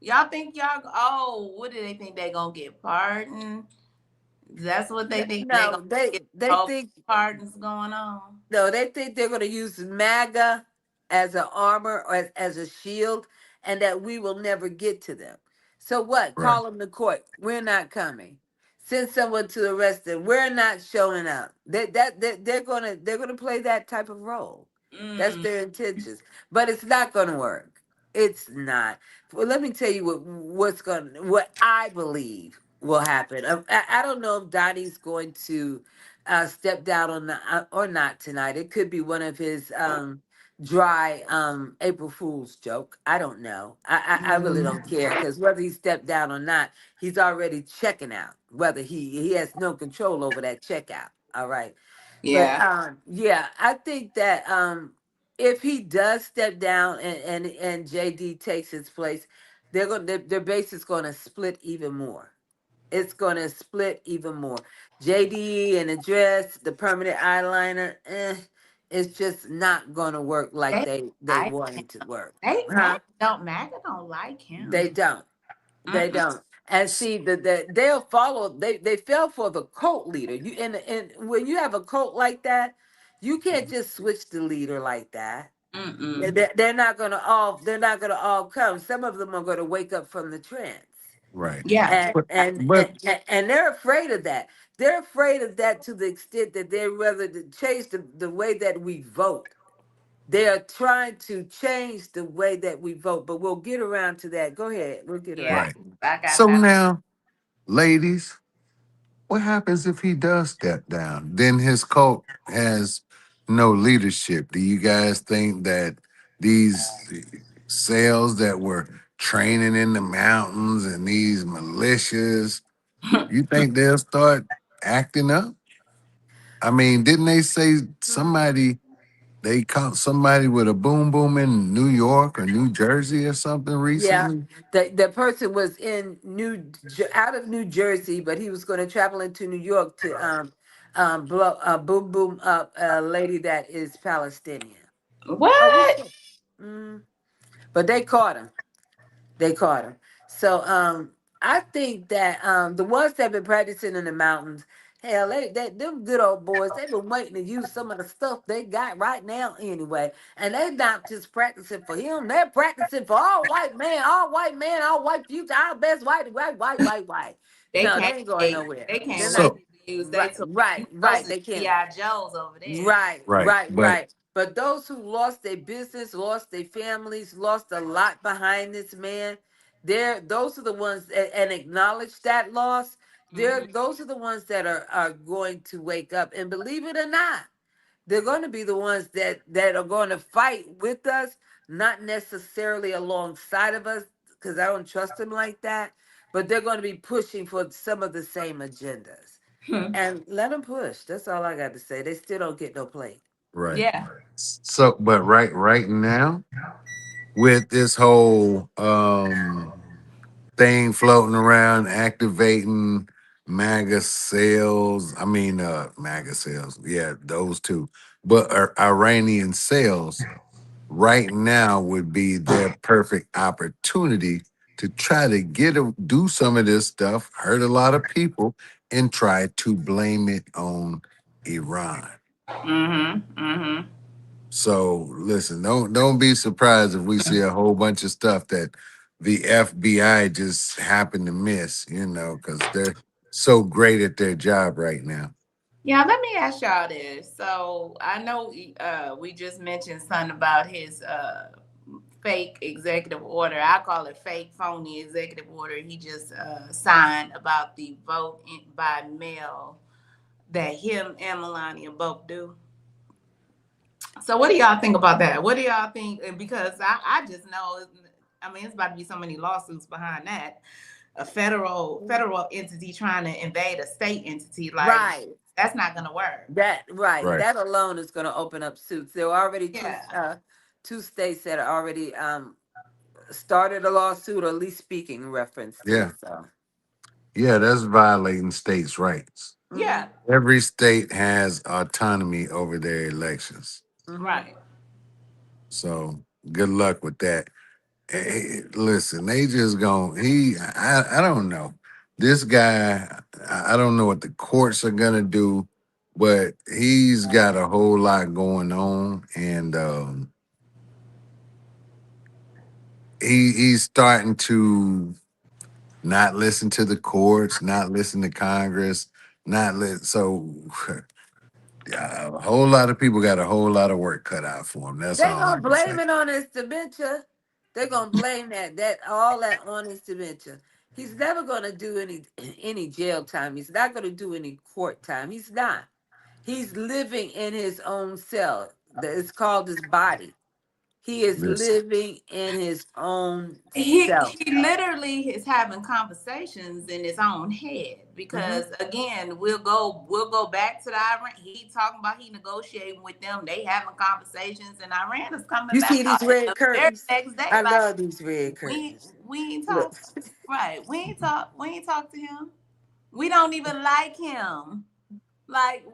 Y'all think what do they think they gonna get pardoned? That's what they think they No, gonna they get they no think pardons going on. no, they think they're going to use MAGA as an armor or as a shield, and that we will never get to them. So what? right, Call them to court. We're not coming. Send someone to arrest them. We're not showing up. They're gonna play that type of role. That's Mm, their intentions, but it's not going to work. It's not. Well, let me tell you what I believe will happen. I don't know if Donnie's going to step down on or not tonight. It could be one of his dry April Fool's joke. I don't know. I really don't care because whether he stepped down or not, he's already checking out. Whether he has no control over that checkout. All right. But yeah. yeah, I think that if he does step down and JD takes his place, their base is going to split even more. It's going to split even more. JD and the dress, the permanent eyeliner, it's just not going to work like They they like want him. it to work. They Huh? Maga don't like him. They don't. They Mm-mm. don't. And see they'll follow. They fell for the cult leader. You and when you have a cult like that, you can't just switch the leader like that. Mm-mm. They're not gonna all come. Some of them are gonna wake up from the trance. right. Yeah. and But and but and, and they're afraid of that. They're afraid of that to the extent that they're rather to change the way that we vote. They are trying to change the way that we vote, but we'll get around to that. Go ahead, we'll get Yeah. around. right. I got So time. now, ladies, what happens if he does step down? Then his cult has no leadership. Do you guys think that these sales that were training in the mountains and these militias, you think they'll start acting up? I mean, didn't they say they caught somebody with a boom boom in New York or New Jersey or something Yeah, recently? the person was out of New Jersey, but he was going to travel into New York to blow boom boom up a lady that is Palestinian. Oh, What? mm, but they caught him. They caught him. So I think that the ones that have been practicing in the mountains, hell, them good old boys, they've been waiting to use some of the stuff they got right now anyway. And they're not just practicing for him, they're practicing for all white man, all white future, our best white. They No, they can't ain't going wait. nowhere. They They're can't not. wait to use they Right, tool. You right. versus They can't. G.I. Joes over there. Right, Right. right, But right. But those who lost their business, lost their families, lost a lot behind this man, those are the ones and acknowledge that loss. Hmm. Those are the ones that are going to wake up. And believe it or not, they're going to be the ones that are going to fight with us, not necessarily alongside of us, because I don't trust them like that. But they're going to be pushing for some of the same agendas. And let them push. That's all I got to say. They still don't get no play. right. Yeah. So but right now, with this whole thing floating around, activating MAGA sales. I mean, MAGA sales. Yeah, those two. But Iranian sales right now would be their perfect opportunity to try to do some of this stuff, hurt a lot of people, and try to blame it on Iran. Mm-hmm. Mm-hmm. So listen, don't be surprised if we see a whole bunch of stuff that the FBI just happened to miss, you know, because they're so great at their job right now. Yeah, let me ask y'all this. So I know we just mentioned something about his fake executive order. I call it fake, phony executive order. He just signed about the by mail that him and Melania both do. So what do y'all think about that? What do y'all think? Because I just know, I mean, it's about to be so many lawsuits behind that. A federal entity trying to invade a state entity, like Right. that's not gonna work. That right. Right. That alone is going to open up suits. There are already Yeah. two states that are already started a lawsuit, or at least speaking in reference to Yeah. it. So. Yeah, that's violating states' rights. Yeah. Every state has autonomy over their elections. Right. So good luck with that. Hey, listen, they just I don't know. This guy, I don't know what the courts are gonna do, but he's got a whole lot going on, and he's starting to not listen to the courts, not listen to Congress, not let so a whole lot of people got a whole lot of work cut out for him. That's They're all I gonna can say. blame it on his dementia. They're gonna blame that all that on his dementia. He's never gonna do any jail time. He's not gonna do any court time. He's not. He's living in his own cell. It's called his body. He is Listen, living in his own He self. he literally is having conversations in his own head because again we'll go back to the Iran. He talking about he negotiating with them. They having conversations and Iran is coming You back see these out red the very curtains? next day. I Like love these red we curtains. we ain't Look. talk right. We ain't talk to him. We don't even like him. Like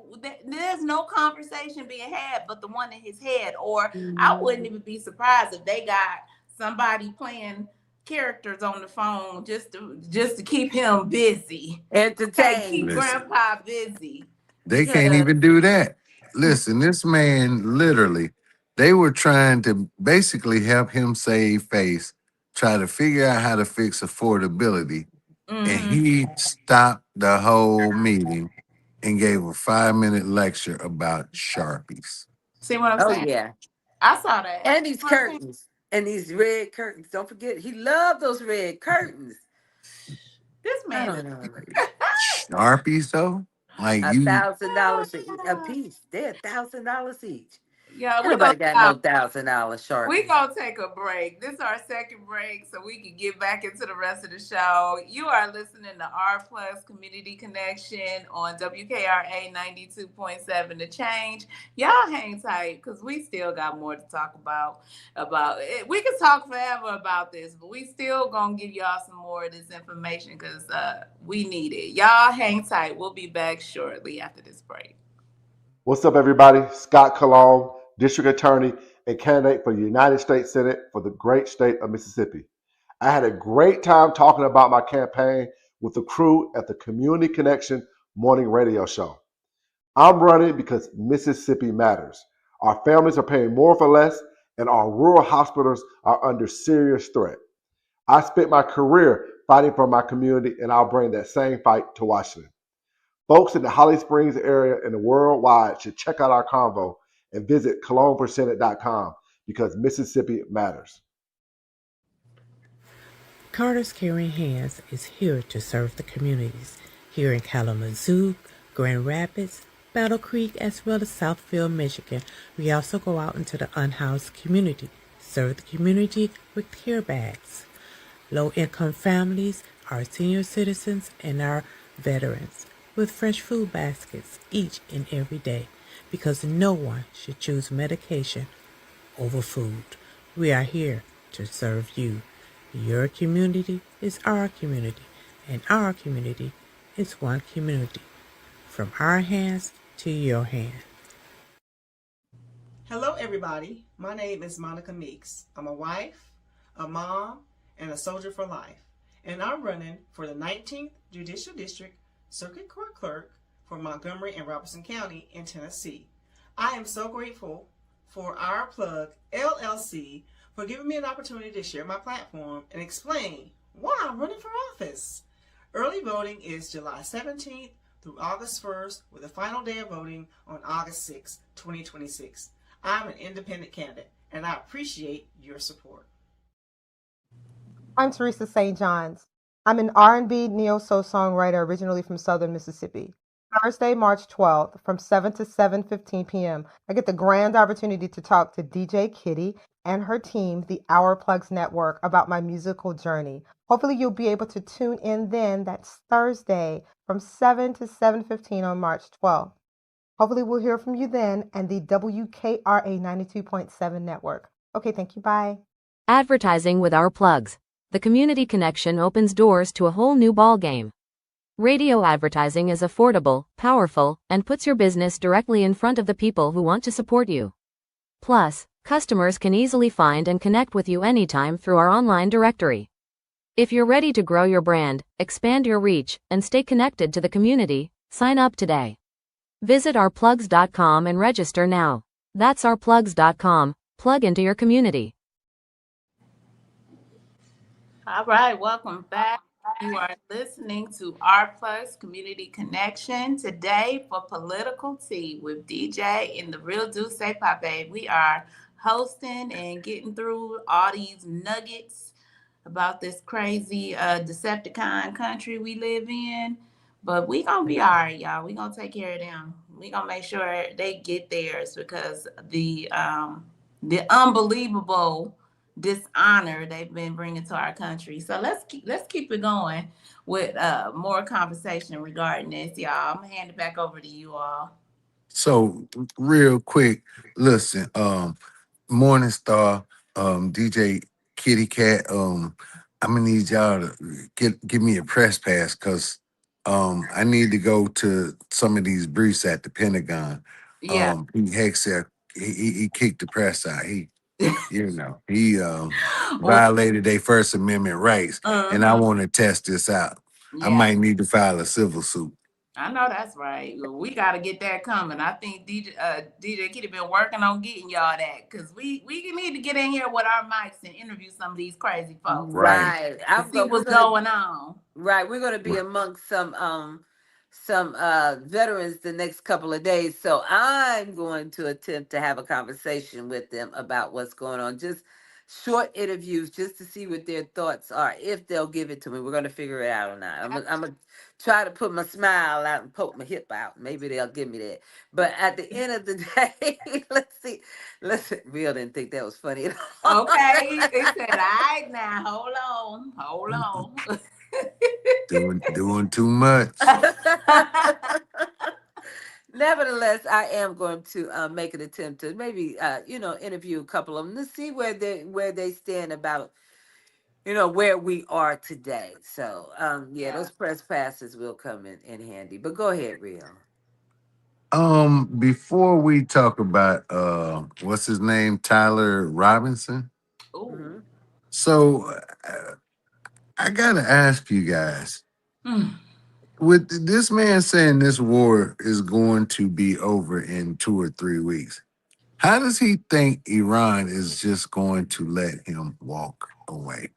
there's no conversation being had but the one in his head. Or I wouldn't even be surprised if they got somebody playing characters on the phone just to keep him busy. Okay, keep Entertained. listen. grandpa busy. They can't Because even do that. Listen, this man literally, they were trying to basically help him save face, try to figure out how to fix affordability. And he stopped the whole meeting and gave a 5-minute lecture about Sharpies. see what I'm Oh saying? yeah. I saw that. And these curtains. And these red curtains. Don't forget, he loved those red curtains. This I man is don't know. Sharpies though? Like you $1,000 a piece. They're $1,000 each. yeah, Ain't nobody got no $1,000 we Sharpies. gonna take a break. This is our second break, so we can get back into the rest of the show. You are listening to R Plus Community Connection on WKRA 92.7 The Change. Y'all hang tight because we still got more to talk about. About it. We could talk forever about this, but we still gonna give y'all some more of this information because we need it. Y'all hang tight. We'll be back shortly after this break. What's up, everybody? Scott Cologne, District Attorney and candidate for the United States Senate for the great state of Mississippi. I had a great time talking about my campaign with the crew at the Community Connection morning radio show. I'm running because Mississippi matters. Our families are paying more for less, and our rural hospitals are under serious threat. I spent my career fighting for my community, and I'll bring that same fight to Washington. Folks in the Holly Springs area and the worldwide should check out our convo and visit cologneforsenate.com because Mississippi matters. Carter's Caring Hands is here to serve the communities here in Kalamazoo, Grand Rapids, Battle Creek, as well as Southfield, Michigan. We also go out into the unhoused community, serve the community with care bags. Low-income families, our senior citizens, and our veterans with fresh food baskets each and every day because no one should choose medication over food. We are here to serve you. Your community is our community, and our community is one community. From our hands to your hand. Hello, everybody. My name is Monica Meeks. I'm a wife, a mom, and a soldier for life. And I'm running for the 19th Judicial District Circuit Court Clerk for Montgomery and Robertson County in Tennessee. I am so grateful for Our Plug LLC for giving me an opportunity to share my platform and explain why I'm running for office. Early voting is July 17th through August 1st, with the final day of voting on August 6, 2026. I'm an independent candidate, and I appreciate your support. I'm Teresa St. John's. I'm an R&B neo-soul songwriter originally from Southern Mississippi. Thursday, March 12th, from 7 to 7:15 p.m., I get the grand opportunity to talk to DJ Kitty and her team, the Our Plugs Network, about my musical journey. Hopefully, you'll be able to tune in then. That's Thursday from 7 to 7:15 on March 12th. Hopefully, we'll hear from you then and the WKRA 92.7 network. Okay, thank you. Bye. Advertising with Our Plugs. The community connection opens doors to a whole new ballgame. Radio advertising is affordable, powerful, and puts your business directly in front of the people who want to support you. Plus, customers can easily find and connect with you anytime through our online directory. If you're ready to grow your brand, expand your reach, and stay connected to the community, sign up today. Visit ourplugs.com and register now. That's ourplugs.com. Plug into your community. All right, welcome back. You are listening to Our Plus Community Connection today for Political Tea with DeeJay and the real DeeJay Papi. We are hosting and getting through all these nuggets about this crazy Decepticon country we live in. But we gonna be all right, y'all. We gonna take care of them. We gonna make sure they get theirs because the unbelievable dishonor they've been bringing to our country. So let's keep it going with more conversation regarding this, y'all. I'm gonna hand it back over to you all. So real quick, listen, Morning Star, DJ Kitty Cat, I'm gonna need y'all to give me a press pass because I need to go to some of these briefs at the Pentagon. Yeah. He Hex said he kicked the press out. He he Well, violated their First Amendment rights, and I want to test this out. I yeah, might need to file a civil suit. I know that's right. We got to get that coming. I think DJ Kitty been working on getting y'all that because we need to get in here with our mics and interview some of these crazy folks. Right. Right. To see what's going on. Right. We're gonna be amongst some veterans the next couple of days. So I'm going to attempt to have a conversation with them about what's going on. Just short interviews just to see what their thoughts are, if they'll give it to me. We're gonna figure it out or not. I'm gonna try to put my smile out and poke my hip out. Maybe they'll give me that. But at the end of the day, let's see. Listen, Real didn't think that was funny at all. Okay. He said, all right now, hold on. Doing too much. Nevertheless, I am going to make an attempt to maybe interview a couple of them to see where they stand about where we are today. So those press passes will come in handy. But go ahead, Real. Before we talk about what's his name, Tyler Robinson. Ooh. So I gotta ask you guys, with this man saying this war is going to be over in 2 or 3 weeks, how does he think Iran is just going to let him walk away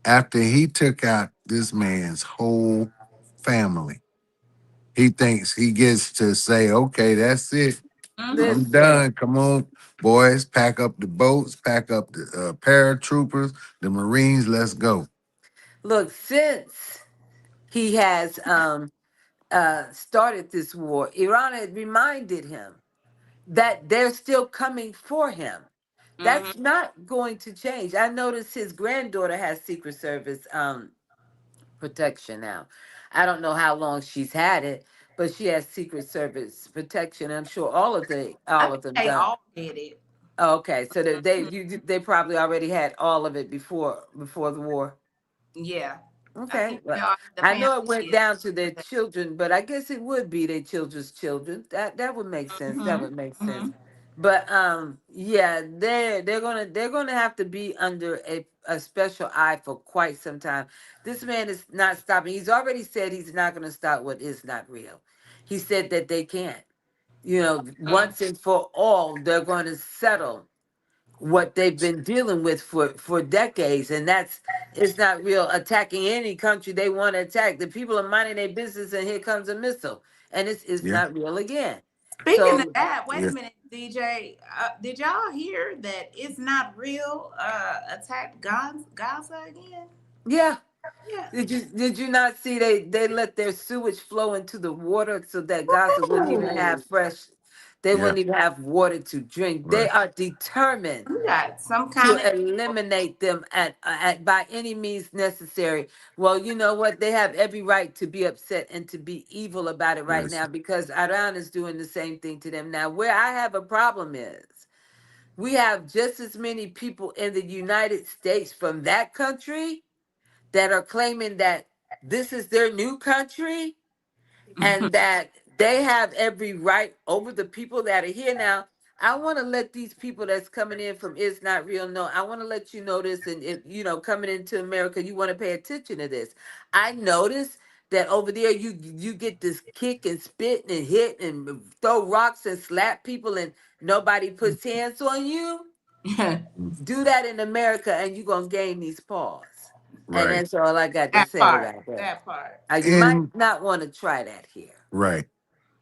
after he took out this man's whole family? He thinks he gets to say, okay, that's it. I'm done. Come on, boys, pack up the boats, pack up the paratroopers, the Marines, let's go. Look, since he has started this war, Iran had reminded him that they're still coming for him. That's not going to change. I noticed his granddaughter has Secret Service protection now. I don't know how long she's had it, but she has Secret Service protection. I'm sure all of them They don't. all did it. Okay, so they probably already had all of it before the war. Yeah. Okay, The I know family it went did. down to their children, but I guess it would be their children's children. That would make sense. That would make sense. But they're gonna have to be under a special eye for quite some time. This man is not stopping. He's already said he's not gonna stop what is not real. He said that they can't. Once and for all, they're going to settle what they've been dealing with for decades, and that's it's not real attacking any country they want to attack. The people are minding their business, and here comes a missile, and it's Yeah. not real again. Speaking of So that, wait a Yeah. minute, DJ. Did y'all hear that it's not real? Attacked Gaza again? yeah, Yeah. did you not see they let their sewage flow into the water so that Gaza wouldn't even have Ooh, fresh, they Yeah. wouldn't even have water to drink. They Right. are determined we got some to kind of. eliminate them at by any means necessary. Well, you know what? They have every right to be upset and to be evil about it right Yes. now because Iran is doing the same thing to them. Now, where I have a problem is we have just as many people in the United States from that country that are claiming that this is their new country and that they have every right over the people that are here now. I want to let these people that's coming in from It's Not Real know. I want to let you know this, and if you know coming into America, you want to pay attention to this. I noticed that over there, you get this kick and spit and hit and throw rocks and slap people, and nobody puts hands on you. Do that in America, and you're gonna gain these paws. And Right. that's all I got to That say part. about that. That part. You might And not want to try that here. right.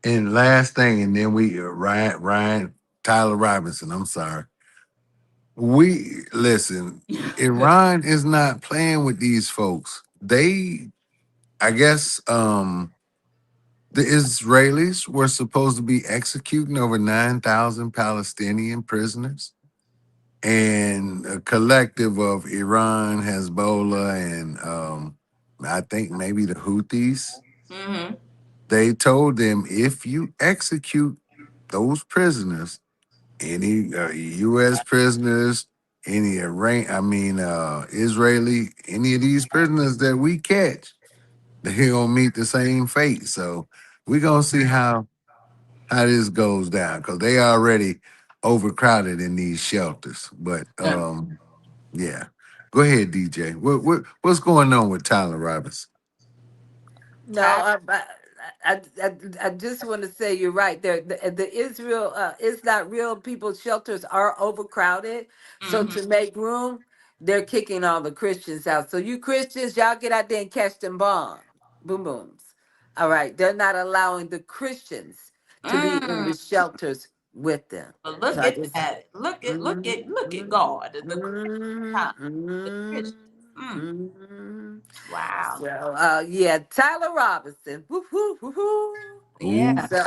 And last thing, and then we Ryan Tyler Robinson. I'm sorry. We listen. Iran is not playing with these folks. They, I guess, the Israelis were supposed to be executing over 9,000 Palestinian prisoners, and a collective of Iran, Hezbollah, and I think maybe the Houthis. Mm-hmm. They told them if you execute those prisoners, any U.S. prisoners, any Israeli, any of these prisoners that we catch, they gonna meet the same fate. So we gonna see how this goes down because they already overcrowded in these shelters. But yeah, go ahead, DJ. What's going on with Tyler Robinson? No, I just want to say you're right. There, the Israel is not real. People's shelters are overcrowded. So Mm-hmm. to make room, they're kicking all the Christians out. So you Christians, y'all get out there and catch them bombs, boom booms. All right, they're not allowing the Christians to be in the Mm. shelters with them. But So look I at just. that. Mm, Look at mm, God. The mm, Christian. The mm, Christians. Mm. mm. Wow. So yeah, Tyler Robinson. Woo, woo, woo, woo. Ooh, Yeah. So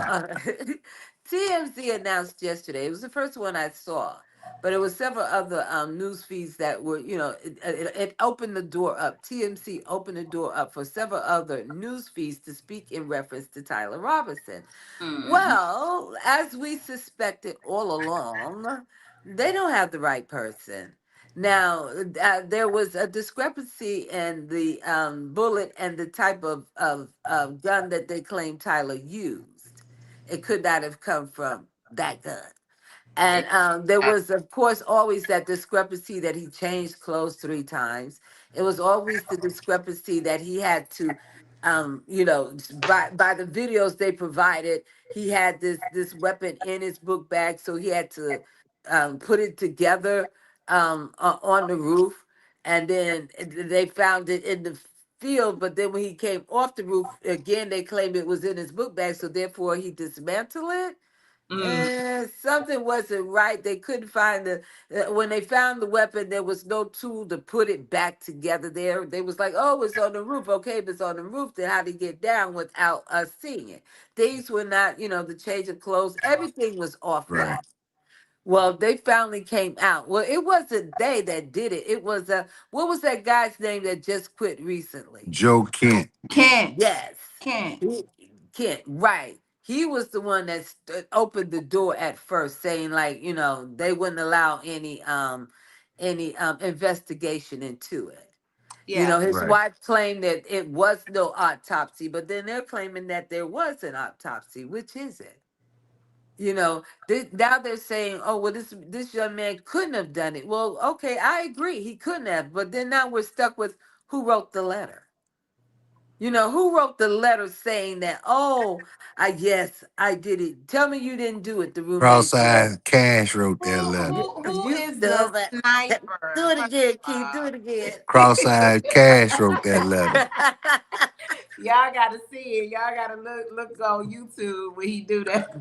TMZ announced yesterday. It was the first one I saw, but it was several other news feeds that were, it opened the door up. TMZ opened the door up for several other news feeds to speak in reference to Tyler Robinson. Mm-hmm. Well, as we suspected all along, they don't have the right person. Now, there was a discrepancy in the bullet and the type of gun that they claim Tyler used. It could not have come from that gun. And there was, of course, always that discrepancy that he changed clothes 3 times. It was always the discrepancy that he had to, by the videos they provided, he had this weapon in his book bag, so he had to put it together on the roof, and then they found it in the field. But then when he came off the roof again, they claimed it was in his book bag, so therefore he dismantled it. Mm. Something wasn't right. They couldn't find when they found the weapon, there was no tool to put it back together there. They was like, oh, it's on the roof. Okay, if it's on the roof, then how did it get down without us seeing it? These were not, the change of clothes. Everything was off right. whack. Well, they finally came out. Well, it wasn't they that did it. It was what was that guy's name that just quit recently? Joe Kent. Can't. Yes. Can't. He, Kent, right. He was the one that opened the door at first, saying like, they wouldn't allow any investigation into it. Yeah. His Right. wife claimed that it was no autopsy, but then they're claiming that there was an autopsy. Which is it? Now they're saying, oh, well, this young man couldn't have done it. Well, okay, I agree, he couldn't have, but then now we're stuck with who wrote the letter. You know, who wrote the letter saying that, oh, yes, I did it. Tell me you didn't do it, the roommate said. Cross-eyed Cash wrote that Who letter. who who You is the stupid. Do sniper? it First again, of Keith. Do it again. Cross-eyed Cash wrote that letter. y'all gotta see it. Y'all gotta look on YouTube when he do that.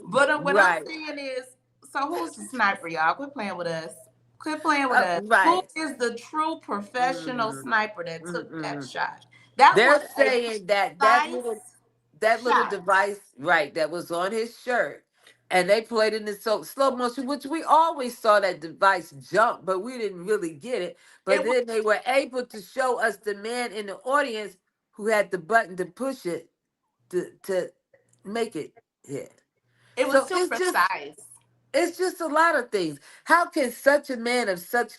But what I'm Right. saying is, so who's the sniper, y'all? Quit playing with us. Quit playing with us. Who Right. is the true professional Mm-hmm. sniper that took that Mm-mm. shot? That was They're a saying that precise that little shot. device, right, that was on his shirt, and they played it in slow motion, which we always saw that device jump, but we didn't really get it. But It was then they were able to show us the man in the audience who had the button to push it to make it hit. it was So too precise. it's just a lot of things. How can such a man of such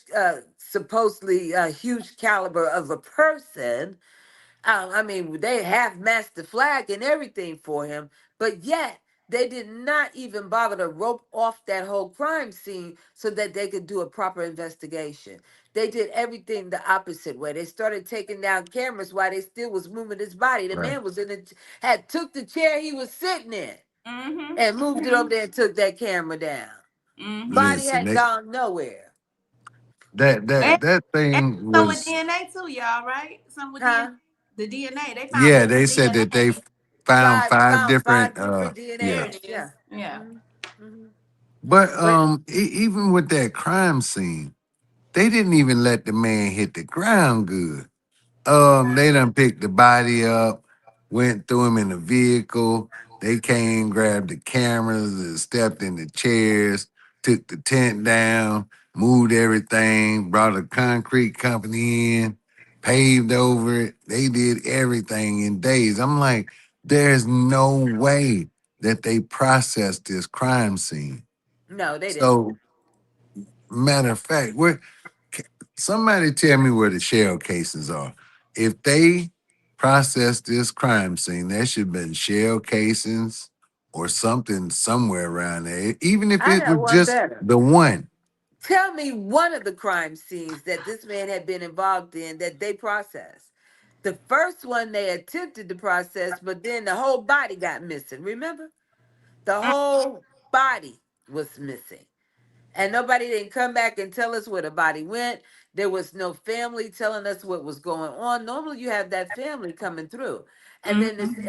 supposedly huge caliber of a person, I mean, they have masked the flag and everything for him, but yet they did not even bother to rope off that whole crime scene so that they could do a proper investigation. They did everything the opposite way. They started taking down cameras while they still was moving his body. The Right. man was in it, had took the chair he was sitting in Mm-hmm. and moved it over there and took that camera down. Mm-hmm. Body Listen, had they, gone nowhere. that And, that that and thing some with was, DNA too, y'all, right? Some with DNA. Huh? The DNA. They found yeah, more they said that they DNA. found five Found different five different There yeah. it DNAs. is. Yeah. Yeah. hmm hmm But But even with that crime scene, they didn't even let the man hit the ground good. They done picked the body up, went threw him in the vehicle. They came, grabbed the cameras, and stepped in the chairs, took the tent down, moved everything, brought a concrete company in, paved over it. They did everything in days. I'm like, there's no way that they processed this crime scene. no, they didn't. So, matter of fact, somebody tell me where the shell cases are. If they process this crime scene, there should have been shell casings or something somewhere around there. Even if I it know was one just better. the one. Tell me one of the crime scenes that this man had been involved in that they processed. The first one they attempted to process, but then the whole body got missing. Remember? The whole body was missing. And nobody didn't come back and tell us where the body went. There was no family telling us what was going on. Normally, you have that family coming through, and then Mm-hmm.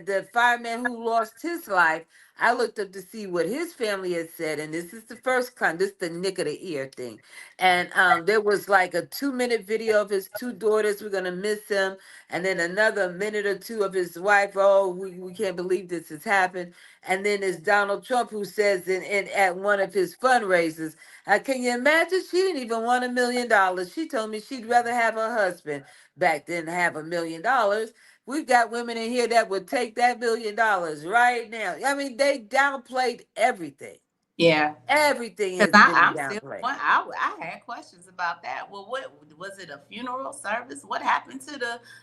the fireman who lost his life. I looked up to see what his family had said, and this is the first kind. This is the nick of the ear thing, and there was like a 2 minute video of his two daughters. We're gonna miss him, and then another minute or two of his wife. Oh, we can't believe this has happened. And then there's Donald Trump who says in at one of his fundraisers, can you imagine? She didn't even want $1 million. She told me she'd rather have her husband back than have $1 million. We've got women in here that would take that $1 million right now. I mean, they downplayed everything. Yeah. Everything Because has been I'm still downplayed. one. I had questions about that. Well, what was it? A funeral service? What happened to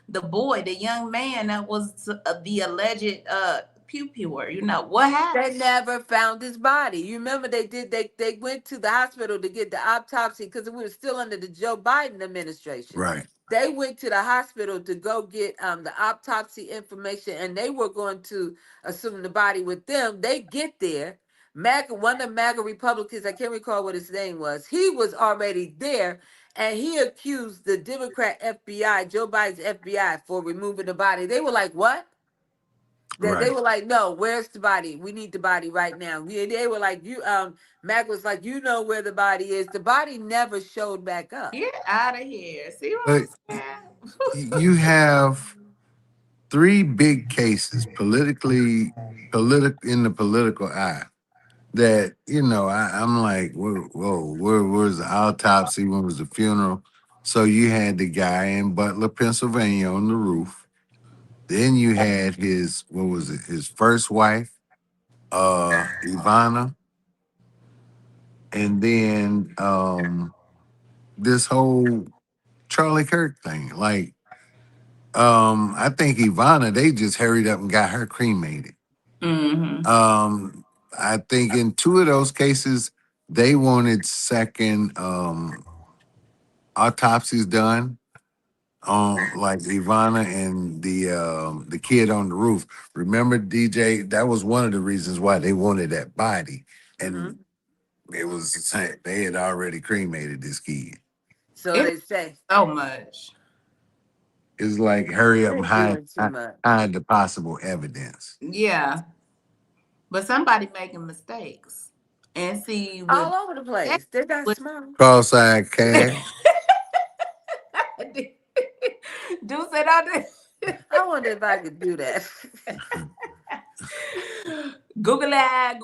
the boy, the young man that was the alleged pew pewer? You know what They happened? never found his body. You remember they went to the hospital to get the autopsy because we were still under the Joe Biden administration. Right. They went to the hospital to go get the autopsy information, and they were going to assume the body with them. They get there. One of the MAGA Republicans, I can't recall what his name was, he was already there, and he accused the Democrat FBI, Joe Biden's FBI, for removing the body. They were like, "What?" They Right. were like, "No, where's the body? We need the body right now." They were like, "You." Mac was like, "You know where the body is." The body never showed back up. Get out of here. See what But I'm you saying? have three big cases in the political eye that, I'm like, whoa, where's the autopsy? When was the funeral? So you had the guy in Butler, Pennsylvania on the roof. Then you had his, what was it, his first wife, Ivana, and then this whole Charlie Kirk thing. Like, I think Ivana, they just hurried up and got her cremated. Mm-hmm. Um, I think in two of those cases, they wanted second autopsies done. on like Ivana and the kid on the roof. Remember DJ? That was one of the reasons why they wanted that body, Hmm. and it was they had already cremated this kid. So It is they say so much. It's like hurry up they're and doing too much. hide the possible evidence. Yeah, but somebody making mistakes. And see, with All over the that, place. They're not with smart. Cross-eyed cash. do say that. I wonder if I could do that. Googly eye,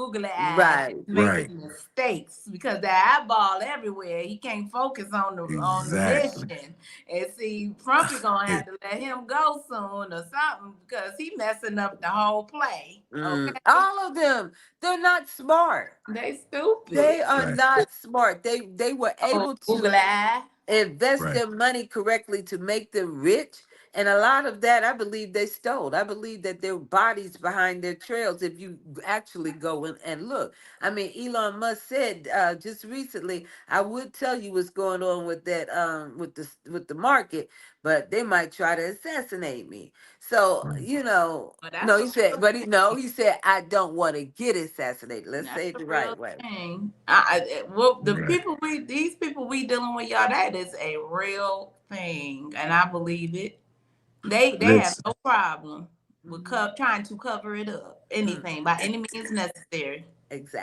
Right. just Right. making mistakes because the eyeball everywhere. He can't focus on the Exactly. mission. And see, Frumpy gonna have to let him go soon or something because he messing up the whole play. Okay, All of them. They're not smart. they stupid. They are Right. not smart. They were Oh, able Google to eye. invest Right. their money correctly to make them rich. And a lot of that, I believe they stole. I believe that there were bodies behind their trails. If you actually go and look, I mean, Elon Musk said just recently, I would tell you what's going on with that, with the market, but they might try to assassinate me. So Right. But no, that's he a said, real but thing. he said, I don't want to get assassinated. Let's That's say it a the real right way. thing. The Right. these people we dealing with, y'all, that is a real thing, and I believe it. They have Listen, no problem with Mhm. trying to cover it up, anything by any means necessary.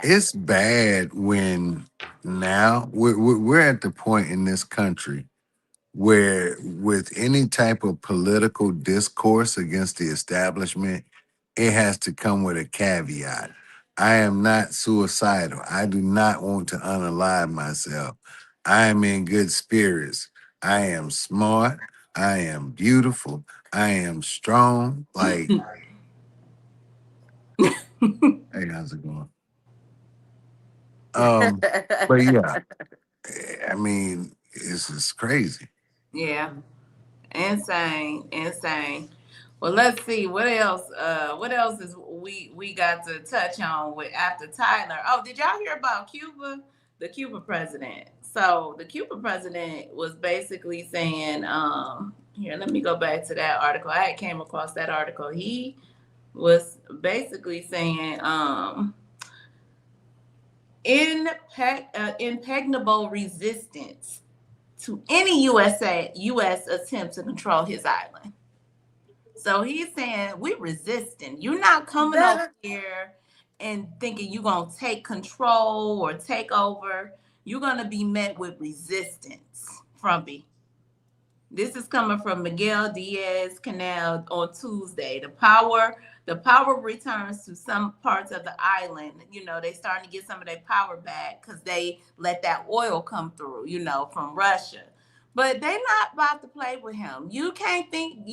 it's Exactly. bad when now we're at the point in this country where with any type of political discourse against the establishment, it has to come with a caveat. I am not suicidal. I do not want to unalive myself. I am in good spirits. I am smart. I am beautiful. I am strong. Like, hey, how's it going? Um, but yeah, I mean, it's just crazy. Yeah, insane, insane. Well, let's see what else. What else is we got to touch on with after Tyler? Oh, did y'all hear about Cuba? The Cuba president. So the Cuba president was basically saying, here, let me go back to that article. I had came across that article. He was basically saying, impregnable resistance to any U.S. attempt to control his island. So he's saying we resisting. You're not coming over Better. here and thinking you're gonna take control or take over. You're gonna be met with resistance from me. This is coming from Miguel Diaz Canal on Tuesday. The power returns to some parts of the island. They starting to get some of their power back because they let that oil come through, from Russia. But they not about to play with him. You can't think,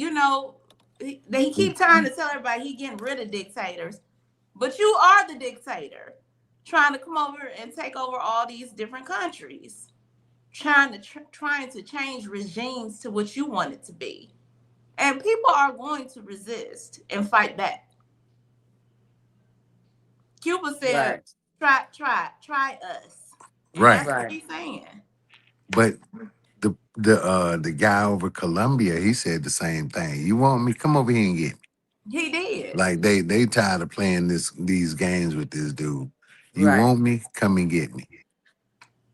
they keep trying to tell everybody he getting rid of dictators, but you are the dictator trying to come over and take over all these different countries, trying to change regimes to what you want it to be. And people are going to resist and fight back. Cuba said, Right. try us. And Right. that's what Right. he's saying. But the guy over Colombia, he said the same thing. You want me? Come over here and get me. He did. Like they tired of playing these games with this dude. You Right. want me? Come and get me.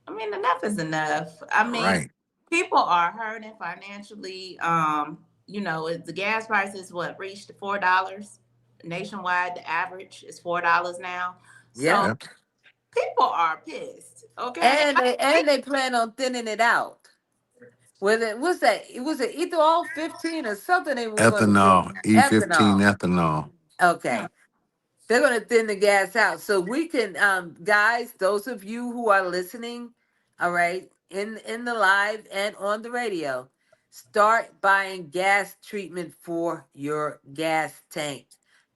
I mean, enough is enough. I mean, Right. people are hurting financially. The gas prices reached $4 nationwide. The average is $4 now. So Yep. Yep. people are pissed. Okay, And they plan on thinning it out. What's that? It was it ethanol 15 or something they was going to Ethanol, do. E15 Ethanol. ethanol. yeah, Okay. They're going to thin the gas out. So we can, guys, those of you who are listening, all right, in the live and on the radio, start buying gas treatment for your gas tank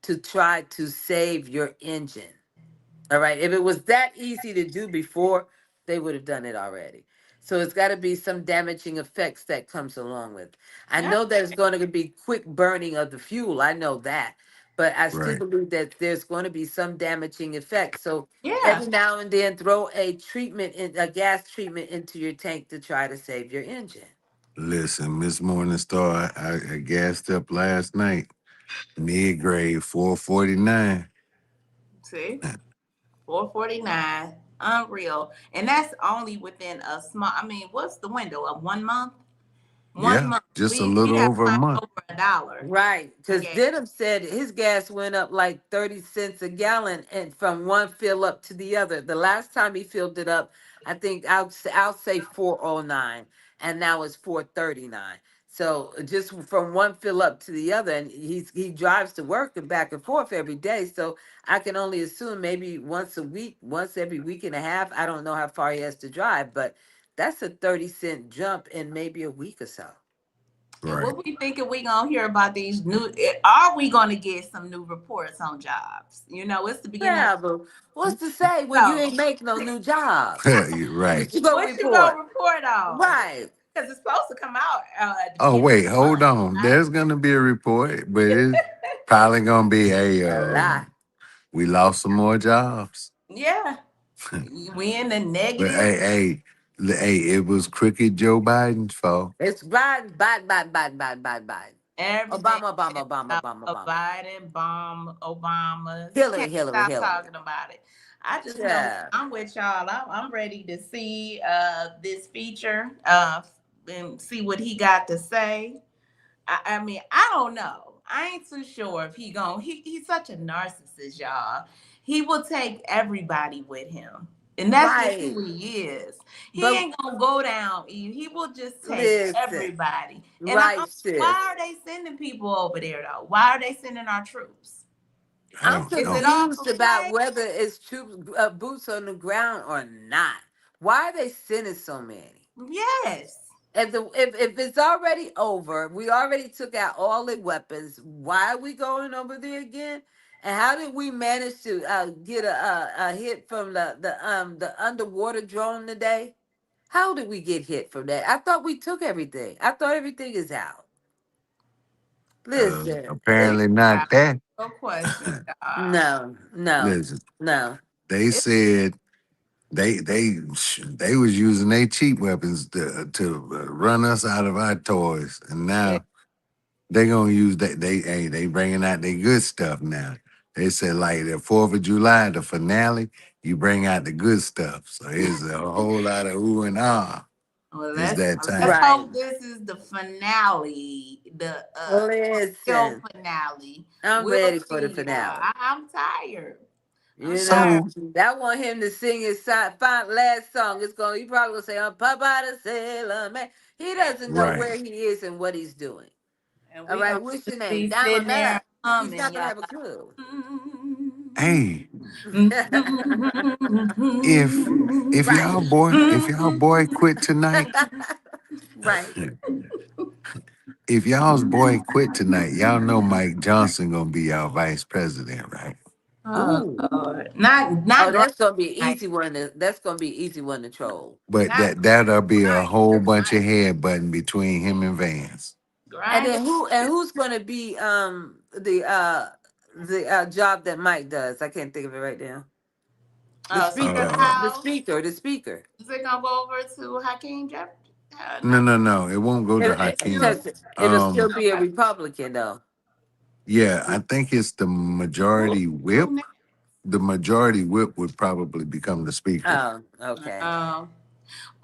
to try to save your engine. All right. If it was that easy to do before, they would have done it already. So it's got to be some damaging effects that comes along with. I yeah, know there's going to be quick burning of the fuel. I know that. But I still Right. believe that there's going to be some damaging effects. So yeah. every now and then throw a gas treatment into your tank to try to save your engine. Listen, Miss Morningstar, I gassed up last night. Mid grade 449. See, 449, unreal, and that's only within a small. I mean, what's the window of 1 month? One Yeah, month, just a we little have over a climbed month. over $1 Right, in because gas. Denham said his gas went up like 30 cents a gallon and from one fill up to the other. The last time he filled it up, I think I'll say 409 and now it's 439. So just from one fill up to the other, and he drives to work and back and forth every day. So I can only assume maybe once a week, once every week and a half. I don't know how far he has to drive, but that's a 30-cent jump in maybe a week or so. And Right. what we thinking we gonna hear about these new? Are we gonna get some new reports on jobs? You know, it's the beginning of Yeah, but what's to say when you so ain't making no new jobs? You're right. What you gonna what you gonna report? report on? Right, Because it's supposed to come out at the Oh, beginning wait, of the hold month, on. right? There's going to be a report, but it's probably going to be a lie. we lost some more jobs. Yeah, we in the But negative. hey, it was crooked Joe Biden's fault. It's Biden, Biden, Biden, Biden, Biden, Biden, Biden. Everything Obama, is Obama, Obama, about Obama, a Obama. Biden bomb, Obama. Hillary, Can't Hillary, stop Hillary. talking about it. I just know Yeah. I'm with y'all. I'm ready to see this feature and see what he got to say. I mean, I don't know. I ain't too sure if he's such a narcissist, y'all. He will take everybody with him. And that's just Right. who he is. He But ain't gonna go down easy. He will just take listen, everybody. And right, sis. why are they sending people over there though? Why are they sending our troops? I I'm don't Is know. it all confused for about play? whether it's troops, boots on the ground or not. Why are they sending so many? Yes. If it's already over, we already took out all the weapons. Why are we going over there again? And how did we manage to get a hit from the underwater drone today? How did we get hit from that? I thought we took everything. I thought everything is out. Listen, We Apparently not got that. no questions, y'all. no, no, Listen, no. they It's said they was using their cheap weapons to run us out of our toys, and now they gonna use that. They bringing out their good stuff now. They said like the 4th of July, the finale, you bring out the good stuff. So it's a whole lot of ooh and ah. well, It's that let's time. Right. hope this is the finale, the real Listen, finale. I'm We'll ready for the see, y'all. finale. I'm tired. I'm You tired. know, So I want him to sing his last song. It's going. He probably gonna say, "I'm Papa the Sailor Man." He doesn't know right. where he is and what he's doing. And All we right, gonna what's your just name? be Diamond sitting there Up. He's humming, not gonna y'all. have a clue. Hey, if Right. if y'all boy quit tonight, Right. if y'all's boy quit tonight, y'all know Mike Johnson gonna be our vice president, right? Oh Ooh. Lord, Oh, not grind, that's gonna be an easy one. That's gonna be an easy one to troll. But not that'll be a grind, whole bunch of headbutting between him and Vance. And grind. then who's gonna be the job that Mike does? I can't think of it right now. The Speaker of the speaker. Uh, The House. speaker. The speaker. Is it gonna go over to Hakeem Jeffrey? no, No. no, no. It won't go to Hakeem. It'll still Um, be a Okay. Republican though. yeah, I think it's the Who? majority Who whip. next? The majority whip would probably become the speaker. Oh, okay.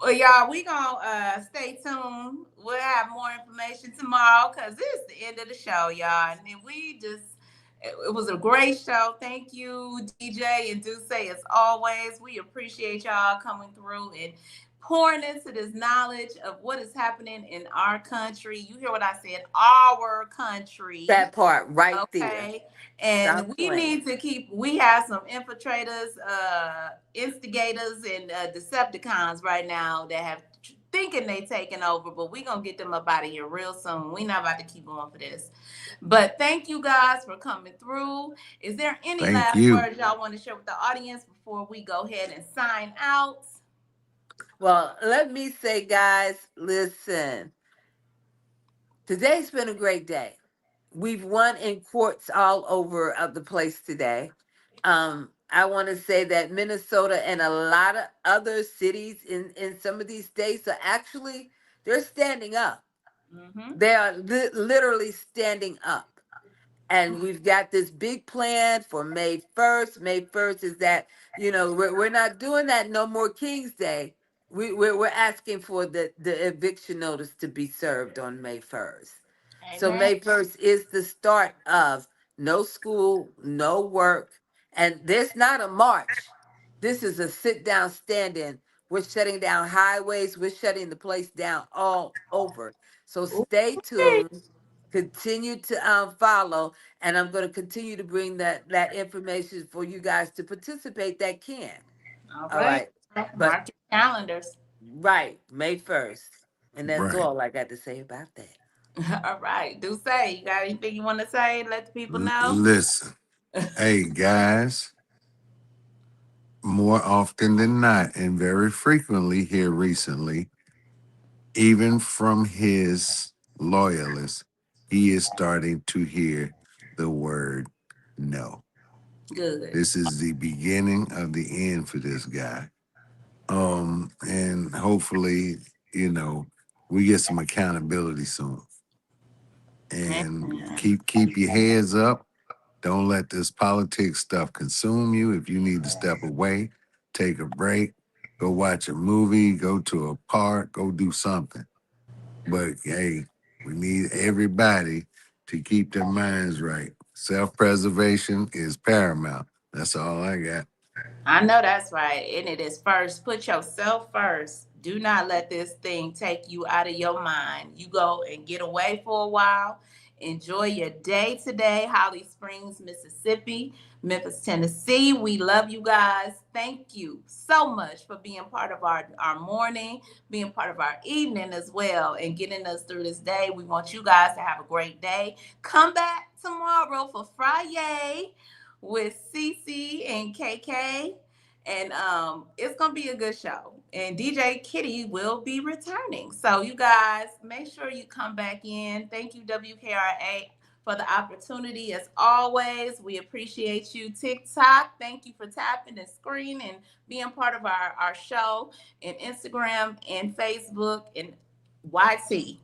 Well, y'all, we gonna stay tuned. We'll have more information tomorrow because this is the end of the show, y'all. And then it was a great show. Thank you, DJ and Duce, as always. We appreciate y'all coming through and pouring into this knowledge of what is happening in our country. You hear what I said? Our country. That part right there. Okay. And Stop we playing. need to we have some infiltrators, instigators, and Decepticons right now that have thinking they taking over, but we gonna get them up out of here real soon. We not about to keep going for this. But thank you guys for coming through. Is there any Thank last you. words y'all want to share with the audience before we go ahead and sign out? Well, let me say, guys, listen. Today's been a great day. We've won in courts all over of the place today. I want to say that Minnesota and a lot of other cities in some of these states are actually They're standing up. Mm-hmm. They are literally standing up. And we've got this big plan for May 1st. May 1st is that, we're not doing that no more King's Day. We're asking for the eviction notice to be served on May 1st. So Amen. May 1st is the start of no school, no work. And there's not a march. This is a sit down, stand in. We're shutting down highways. We're shutting the place down all over. So stay tuned. Continue to follow, and I'm going to continue to bring that information for you guys to participate that can. All All right. right. But Mark your calendars. right, May 1st. And that's Right. all I got to say about that. All right. Do say, you got anything you want to say? Let the people know. Listen, hey guys, more often than not, and very frequently here recently, even from his loyalists, he is starting to hear the word no. Good. This is the beginning of the end for this guy. And hopefully, we get some accountability soon. And Amen. keep your heads up. Don't let this politics stuff consume you. If you need to step away, take a break, go watch a movie, go to a park, go do something. But hey, we need everybody to keep their minds right. Self-preservation is paramount. That's all I got. I know that's right. And it is first. Put yourself first. Do not let this thing take you out of your mind. You go and get away for a while. Enjoy your day today. Holly Springs, Mississippi, Memphis, Tennessee. We love you guys. Thank you so much for being part of our morning, being part of our evening as well, and getting us through this day. We want you guys to have a great day. Come back tomorrow for Friday with Cece and KK. And it's gonna be a good show. And DJ Kitty will be returning. So you guys make sure you come back in. Thank you, WKRA, for the opportunity. As always, we appreciate you. TikTok, thank you for tapping the screen and being part of our show. And Instagram and Facebook and YT.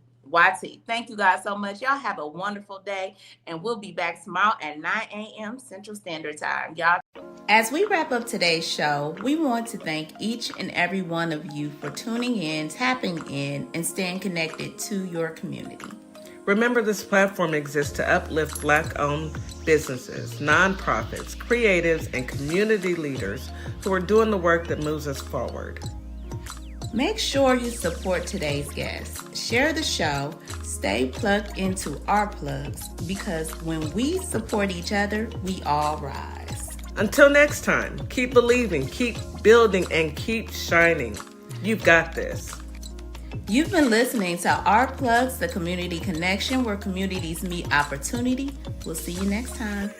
Thank you guys so much. Y'all have a wonderful day, and we'll be back tomorrow at 9 a.m. Central Standard Time. Y'all. As we wrap up today's show, we want to thank each and every one of you for tuning in, tapping in, and staying connected to your community. Remember, this platform exists to uplift Black-owned businesses, nonprofits, creatives, and community leaders who are doing the work that moves us forward. Make sure you support today's guests. Share the show. Stay plugged into our plugs, because when we support each other, we all rise. Until next time, keep believing, keep building, and keep shining. You've got this. You've been listening to Our Plugs, the community connection where communities meet opportunity. We'll see you next time.